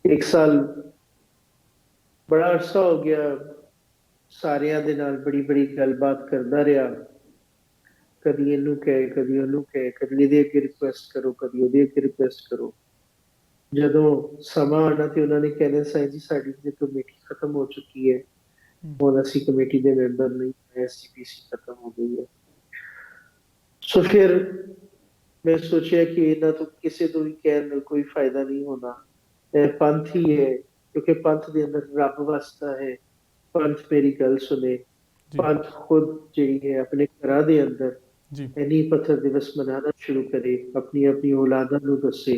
ਇੱਕ ਸਾਲ ਬੜਾ ਅਰਸਾ ਹੋ ਗਿਆ ਸਾਰਿਆਂ ਦੇ ਨਾਲ ਬੜੀ ਬੜੀ ਗੱਲਬਾਤ ਕਰਦਾ ਰਿਹਾ ਕਦੀ ਇਹਨੂੰ ਕਹੇ ਕਦੀ ਉਹਨੂੰ ਕਹੇ ਕਦੀ ਇਹਦੇ ਅੱਗੇ ਰਿਕੁਐਸਟ ਕਰੋ ਕਦੀ ਉਹਦੇ ਅੱਗੇ ਰਿਕੁਐਸਟ ਕਰੋ ਜਦੋਂ ਸਮਾਂ ਆਣਾ ਤੇ ਉਹਨਾਂ ਨੇ ਕਹਿਣਾ ਸਾਈਂ ਜੀ ਸਾਡੀ ਤੇ ਕਮੇਟੀ ਖਤਮ ਹੋ ਚੁੱਕੀ ਹੈ ਹਮ, ਹੁਣ ਅਸੀਂ ਕਮੇਟੀ ਦੇ ਮੈਂਬਰ ਨਹੀਂ ਐਸਜੀਪੀਸੀ ਖਤਮ ਹੋ ਗਈ ਹੈ ਸੋ ਫਿਰ ਮੈਂ ਸੋਚਿਆ ਕਿ ਇਹਨਾਂ ਤੋਂ ਕਿਸੇ ਤੋਂ ਵੀ ਕਹਿਣ ਨਾਲ ਕੋਈ ਫਾਇਦਾ ਨਹੀਂ ਹੋਣਾ ਇਹ ਪੰਥ ਹੀ ਹੈ ਕਿਉਂਕਿ ਪੰਥ ਦੇ ਅੰਦਰ ਰੱਬ ਵਸਦਾ ਹੈ ਪੰਥ ਮੇਰੀ ਗੱਲ ਸੁਣੇ ਜੀ ਪੰਥ ਖੁਦ ਜਿਹੜੀ ਹੈ ਆਪਣੇ ਘਰਾਂ ਦੇ ਅੰਦਰ ਜੀ ਨੀਂਹ ਪੱਥਰ ਦਿਵਸ ਮਨਾਉਣਾ ਸ਼ੁਰੂ ਕਰੇ ਆਪਣੀ ਆਪਣੀ ਔਲਾਦਾਂ ਨੂੰ ਦੱਸੇ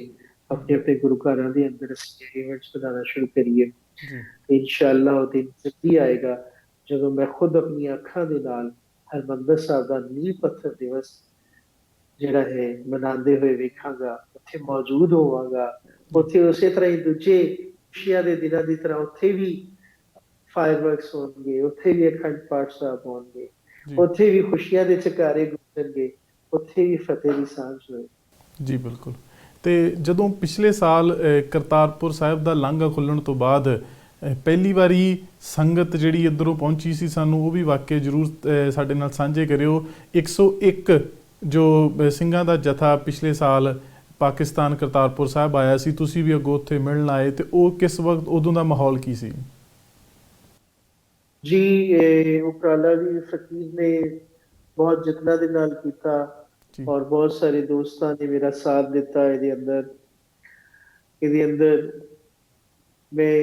ਆਪਣੇ ਹਮ, ਆਪਣੇ ਗੁਰੂ ਘਰਾਂ ਦੇ ਅੰਦਰ ਅਸੀਂ ਇਵੈਂਟਸ ਬਣਾਉਣਾ ਸ਼ੁਰੂ ਕਰੀਏ ਜੀ ਇਨਸ਼ਾਅੱਲਾ ਉਹ ਦਿਨ ਜਲਦੀ ਆਏਗਾ ਜਦੋਂ ਮੈਂ ਖੁਦ ਆਪਣੀਆਂ ਅੱਖਾਂ ਦੇ ਨਾਲ ਹਰਮੰਦਰ ਸਾਹਿਬ ਦਾ ਨੀਂਹ ਪੱਥਰ ਦਿਵਸ ਜਿਹੜਾ ਹੈ ਮਨਾਉਂਦੇ ਹੋਏ ਵੇਖਾਂਗਾ ਉੱਥੇ ਮੌਜੂਦ ਹੋਵਾਂਗਾ ਜੀ ਉੱਥੇ ਉਸੇ ਤਰ੍ਹਾਂ ਹੀ ਦੂਜੇ ਖੁਸ਼ੀਆਂ ਦੇ ਦਿਨਾਂ ਦੀ ਤਰ੍ਹਾਂ ਉੱਥੇ ਵੀ ਫਾਇਰਵਰਕਸ ਹੋਣਗੇ ਉੱਥੇ ਵੀ ਅਖੰਡ ਪਾਠ ਸਾਹਿਬ ਹੋਣਗੇ ਜੀ ਉੱਥੇ ਵੀ ਖੁਸ਼ੀਆਂ ਦੇ ਚਕਾਰੇ ਗੁੰਜਣਗੇ ਉੱਥੇ ਵੀ ਫਤਿਹ ਦੀ ਸਾਂਝ ਹੋਏ ਜੀ ਬਿਲਕੁਲ ਤੇ ਜਦੋਂ ਪਿਛਲੇ ਸਾਲ ਕਰਤਾਰਪੁਰ ਸਾਹਿਬ ਦਾ ਲਾਂਘਾ ਖੁੱਲਣ ਤੋਂ ਬਾਅਦ ਪਹਿਲੀ ਵਾਰੀ ਸੰਗਤ ਜਿਹੜੀ ਇੱਧਰੋਂ ਪਹੁੰਚੀ ਸੀ ਸਾਨੂੰ ਉਹ ਵੀ ਵਾਕਿਆ ਜ਼ਰੂਰ ਸਾਡੇ ਨਾਲ ਸਾਂਝੇ ਕਰਿਓ 101 ਜੋ ਸਿੰਘਾਂ ਦਾ ਜਥਾ ਪਿਛਲੇ ਸਾਲ ਪਾਕਿਸਤਾਨ ਕਰਤਾਰਪੁਰ ਸਾਹਿਬ ਆਇਆ ਸੀ ਤੁਸੀਂ ਵੀ ਅੱਗੋਂ ਉੱਥੇ ਮਿਲਣ ਆਏ ਤੇ ਉਹ ਕਿਸ ਵਕਤ ਉਦੋਂ ਦਾ ਮਾਹੌਲ ਕੀ ਸੀ ਜੀ ਇਹ ਉਪਰਾਲਾ ਵੀ ਫਕੀਰ ਨੇ ਬਹੁਤ ਯਤਨਾਂ ਦੇ ਨਾਲ ਕੀਤਾ ਜੀ ਔਰ ਬਹੁਤ ਸਾਰੇ ਦੋਸਤਾਂ ਨੇ ਮੇਰਾ ਸਾਥ ਦਿੱਤਾ ਇਹਦੇ ਅੰਦਰ ਮੈਂ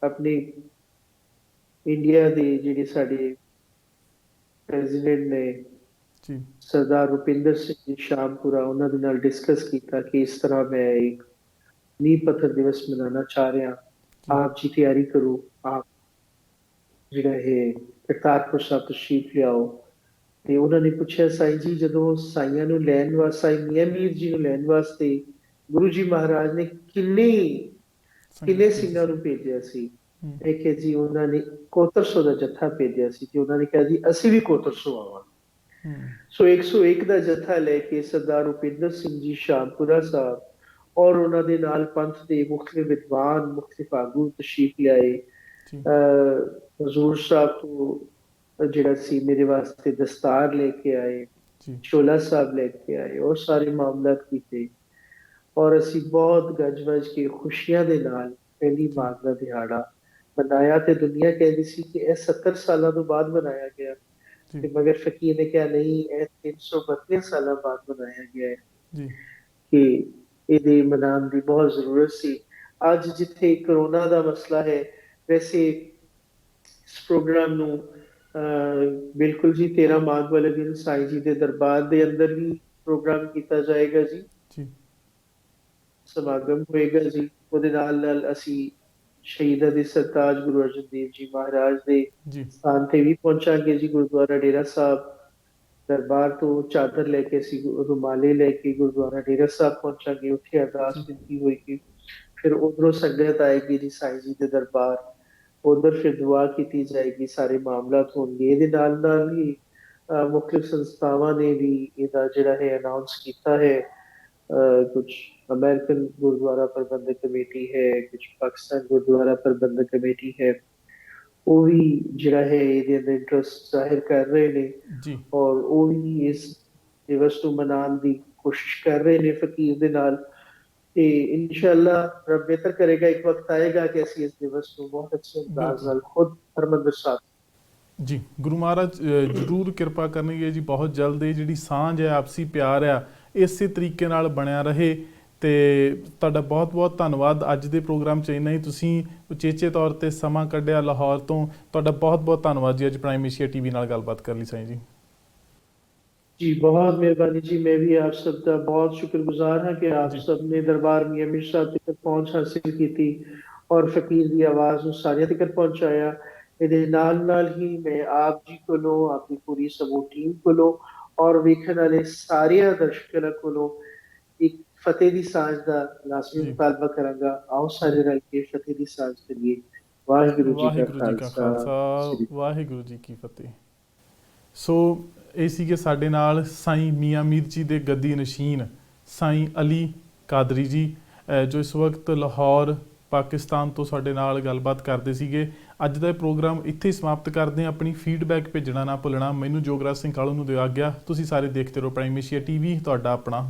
ਆਪਣੀ ਇੰਡੀਆ ਦੇ ਜਿਹੜੇ ਸਾਡੇ ਪ੍ਰੈਜ਼ੀਡੈਂਟ ਨੇ ਜੀ ਸਰਦਾਰ ਰੁਪਿੰਦਰ ਸਿੰਘ ਜੀ ਸ਼ਾਮਪੁਰਾ ਉਹਨਾਂ ਦੇ ਨਾਲ ਡਿਸਕਸ ਕੀਤਾ ਕਿ ਇਸ ਤਰ੍ਹਾਂ ਮੈਂ ਇੱਕ ਨੀਂਹ ਪੱਥਰ ਦਿਵਸ ਮਨਾਉਣਾ ਚਾਹ ਰਿਹਾ ਜੀ ਆਪ ਜੀ ਤਿਆਰੀ ਕਰੋ ਆਪ ਜਿਹੜਾ ਹੈ ਕਰਤਾਰਪੁਰ ਸਾਹਿਬ ਤਸ਼ਰੀਫ ਲਿਆਓ ਤੇ ਉਹਨਾਂ ਨੇ ਪੁੱਛਿਆ ਸਾਈਂ ਜੀ ਜਦੋਂ ਸਾਈਆਂ ਨੂੰ ਲੈਣ ਵਾਸਤੇ ਸਾਈਂ ਮੀਆਂ ਮੀਰ ਜੀ ਨੂੰ ਲੈਣ ਵਾਸਤੇ ਗੁਰੂ ਜੀ ਮਹਾਰਾਜ ਨੇ ਕਿੰਨੇ ਸੰਗਤ ਭੇਜੀ ਸਿੰਘਾਂ ਸੀ ਨੂੰ ਭੇਜਿਆ ਸੀ ਹਮ, ਇਹ ਕਿ ਜੀ ਉਹਨਾਂ ਨੇ 7100 ਦਾ ਜੱਥਾ ਭੇਜਿਆ ਸੀ ਤੇ ਉਹਨਾਂ ਨੇ ਕਿਹਾ ਜੀ ਅਸੀਂ ਵੀ 7100 ਆਵਾਂਗੇ ਹਮ, ਸੋ 101 ਦਾ ਜੱਥਾ ਲੈ ਕੇ ਸਰਦਾਰ ਰੁਪਿੰਦਰ ਸਿੰਘ ਜੀ ਸ਼ਾਮਪੁਰਾ ਸਾਹਿਬ ਔਰ ਉਹਨਾਂ ਦੇ ਨਾਲ ਪੰਥ ਦੇ ਮੁਖਤਲਿਫ ਵਿਦਵਾਨ ਮੁਖਤਲਿਫ ਆਗੂ ਤਸ਼ਰੀਫ ਲਿਆਏ ਜੀ ਹਜ਼ੂਰ ਸਾਹਿਬ ਤੋਂ ਜਿਹੜਾ ਸੀ ਮੇਰੇ ਵਾਸਤੇ ਦਸਤਾਰ ਲੈ ਕੇ ਆਏ ਜੀ ਚੋਲਾ ਸਾਹਿਬ ਲੈ ਕੇ ਆਏ ਔਰ ਸਾਰੇ ਮਾਮਲਾਤ ਕੀਤੇ ਔਰ ਅਸੀਂ ਬਹੁਤ ਗੱਜ-ਵੱਜ ਕੇ ਖੁਸ਼ੀਆਂ ਦੇ ਨਾਲ ਪਹਿਲੀ ਜੀ ਮਾਘ ਦਾ ਦਿਹਾੜਾ ਮਨਾਇਆ ਤੇ ਦੁਨੀਆ ਕਹਿੰਦੀ ਸੀ ਕਿ ਇਹ 70 ਸਾਲਾਂ ਤੋਂ ਬਾਅਦ ਮਨਾਇਆ ਗਿਆ ਜੀ ਤੇ ਮਗਰ ਫਕੀਰ ਨੇ ਕਿਹਾ ਨਹੀਂ ਇਹ 332 ਸਾਲਾਂ ਬਾਅਦ ਮਨਾਇਆ ਗਿਆ ਹੈ ਜੀ ਕਿ ਇਹਦੇ ਮਨਾਉਣ ਦੀ ਬਹੁਤ ਜ਼ਰੂਰਤ ਸੀ ਅੱਜ ਜਿੱਥੇ ਕਰੋਨਾ ਦਾ ਮਸਲਾ ਹੈ ਵੈਸੇ ਇਸ ਪ੍ਰੋਗਰਾਮ ਨੂੰ ਬਿਲਕੁਲ ਜੀ 13 ਮਾਘ ਵਾਲੇ ਦਿਨ ਸਾਈਂ ਜੀ ਦੇ ਦਰਬਾਰ ਦੇ ਅੰਦਰ ਵੀ ਪ੍ਰੋਗਰਾਮ ਕੀਤਾ ਜਾਏਗਾ ਜੀ, ਜੀ ਸਮਾਗਮ ਹੋਏਗਾ ਜੀ। ਉਹਦੇ ਨਾਲ ਅਸੀਂ ਸ਼ਹੀਦਾਂ ਦੇ ਸਰਤਾਜ ਗੁਰੂ ਅਰਜਨ ਦੇਵ ਜੀ ਮਹਾਰਾਜ ਦੇ ਜੀ ਸਥਾਨ ਤੇ ਵੀ ਪਹੁੰਚਾਂਗੇ ਜੀ। ਗੁਰਦੁਆਰਾ ਡੇਰਾ ਸਾਹਿਬ ਦਰਬਾਰ ਤੋਂ ਚਾਦਰ ਲੈ ਕੇ ਅਸੀਂ ਰੁਮਾਲੇ ਲੈ ਕੇ ਗੁਰਦੁਆਰਾ ਡੇਰਾ ਸਾਹਿਬ ਪਹੁੰਚਾਂਗੇ, ਉੱਥੇ ਅਰਦਾਸ ਜੀ ਬੇਨਤੀ ਹੋਏਗੀ। ਫਿਰ ਉਧਰੋਂ ਸੰਗਤ ਆਏਗੀ ਜੀ ਸਾਈਂ ਜੀ ਦੇ ਦਰਬਾਰ, ਉਧਰ ਫਿਰ ਦੁਆ ਕੀਤੀ ਜਾਏਗੀ, ਸਾਰੇ ਮਾਮਲਾਤ ਹੋਣਗੇ। ਇਹਦੇ ਨਾਲ ਹੀ ਮੁਖਤਲਿਫ ਸੰਸਥਾਵਾਂ ਨੇ ਵੀ ਇਹਦਾ ਜਿਹੜਾ ਹੈ ਅਨਾਉਂਸ ਕੀਤਾ ਹੈ। कुछ अमेरिकन गुरुद्वारा प्रबंधक कमेटी है, कुछ पाकिस्तान गुरुद्वारा प्रबंधक कमेटी है, वो भी ਜਿਹੜਾ ਹੈ ਇਹਦੇ ਅੰਦਰ ਇੰਟਰਸਟ ਜ਼ਾਹਿਰ ਕਰ ਰਹੇ ਨੇ ਜੀ ਔਰ ਉਹ ਵੀ ਇਸ ਦਿਵਸ ਨੂੰ ਮਨਾਉਣ ਦੀ ਕੋਸ਼ਿਸ਼ ਕਰ ਰਹੇ ਨੇ ਫਕੀਰ ਦੇ ਨਾਲ। ਤੇ ਇਨਸ਼ਾਅੱਲਾ ਰੱਬ ਬਿਹਤਰ ਕਰੇਗਾ, ਇੱਕ ਵਕਤ ਆਏਗਾ ਕਿ ਅਸੀਂ ਇਸ ਦਿਵਸ ਨੂੰ ਬਹੁਤ ਅੱਛੇ ਅੰਦਾਜ਼ ਨਾਲ ਖੁਦ ਹਰਿਮੰਦਰ ਸਾਹਿਬ। ਜੀ ਗੁਰੂ ਮਹਾਰਾਜ ਜ਼ਰੂਰ ਕਿਰਪਾ ਕਰਨਗੇ ਜੀ। ਬਹੁਤ ਜਲਦ ਇਹ ਜਿਹੜੀ ਸਾਂਝ ਹੈ, ਆਪਸੀ ਪਿਆਰ ਆ, ਇਸੇ ਤਰੀਕੇ ਨਾਲ ਬਣਿਆ ਰਹੇ। ਤੇ ਤੁਹਾਡਾ ਬਹੁਤ ਬਹੁਤ ਧੰਨਵਾਦ। ਅੱਜ ਦੇ ਪ੍ਰੋਗਰਾਮ 'ਚ ਇੰਨਾ ਹੀ। ਤੁਸੀਂ ਉਚੇਚੇ ਤੌਰ 'ਤੇ ਸਮਾਂ ਕੱਢਿਆ ਲਾਹੌਰ ਤੋਂ, ਤੁਹਾਡਾ ਬਹੁਤ ਬਹੁਤ ਧੰਨਵਾਦ ਜੀ ਅੱਜ ਪ੍ਰਾਈਮ ਏਸ਼ੀਆ ਟੀਵੀ ਨਾਲ ਗੱਲਬਾਤ ਕਰਨ ਲਈ ਸਾਈਂ ਜੀ। जी बहुत मेहरबानी जी, मैं भी आप सब का बहुत शुक्रगुजार हाँ कि आप जी सब ने दरबार मियां मीर साहब तक पहुंच हासिल की थी और फकीर की आवाज़ ਨੂੰ ਸਾਰਿਆਂ ਤੱਕ ਪਹੁੰਚਾਇਆ। ਇਹਦੇ ਨਾਲ ਹੀ ਮੈਂ ਆਪ ਜੀ ਕੋਲੋਂ, ਆਪਣੀ ਪੂਰੀ ਸਮੂਹ ਟੀਮ ਕੋਲੋਂ ਔਰ ਵੇਖਣ ਵਾਲੇ ਸਾਰਿਆਂ ਦਰਸ਼ਕਾਂ ਕੋਲੋਂ ਇੱਕ ਫਤਿਹ ਦੀ ਸਾਂਝ ਦਾ ਲਾਜ਼ਮੀ ਜੀ ਮੁਤਾਲਬਾ ਕਰਾਂਗਾ। ਆਓ ਸਾਰੇ ਰਲ ਕੇ ਫਤਿਹ ਦੀ ਸਾਂਝ ਕਰੀਏ। ਵਾਹਿਗੁਰੂ ਜੀ ਕਾ ਵਾਹਿਗੁਰੂ ਜੀ ਕਾ ਖਾਲਸਾ, ਸ੍ਰੀ ਵਾਹਿਗੁਰੂ ਜੀ ਕੀ ਫਤਿਹ। ਸੋ ਇਹ ਸੀਗੇ ਸਾਡੇ ਨਾਲ ਸਾਈਂ ਮੀਆਂ ਮੀਰ ਜੀ ਦੇ ਗੱਦੀ ਨਸ਼ੀਨ ਸਾਈਂ ਅਲੀ ਕਾਦਰੀ ਜੀ, ਜੋ ਇਸ ਵਕਤ ਲਾਹੌਰ ਪਾਕਿਸਤਾਨ ਤੋਂ ਸਾਡੇ ਨਾਲ ਗੱਲਬਾਤ ਕਰਦੇ ਸੀਗੇ। ਅੱਜ ਦਾ ਇਹ ਪ੍ਰੋਗਰਾਮ ਇੱਥੇ ਹੀ ਸਮਾਪਤ ਕਰਦੇ ਹਾਂ। ਆਪਣੀ ਫੀਡਬੈਕ ਭੇਜਣਾ ਨਾ ਭੁੱਲਣਾ। ਮੈਨੂੰ ਜੋਗਰਾਜ ਸਿੰਘ ਕਾਲੂ ਨੂੰ ਦਿਓ ਆਗਿਆ। ਤੁਸੀਂ ਸਾਰੇ ਦੇਖਦੇ ਰਹੋ ਪ੍ਰਾਈਮ ਏਸ਼ੀਆ ਟੀਵੀ, ਤੁਹਾਡਾ ਆਪਣਾ।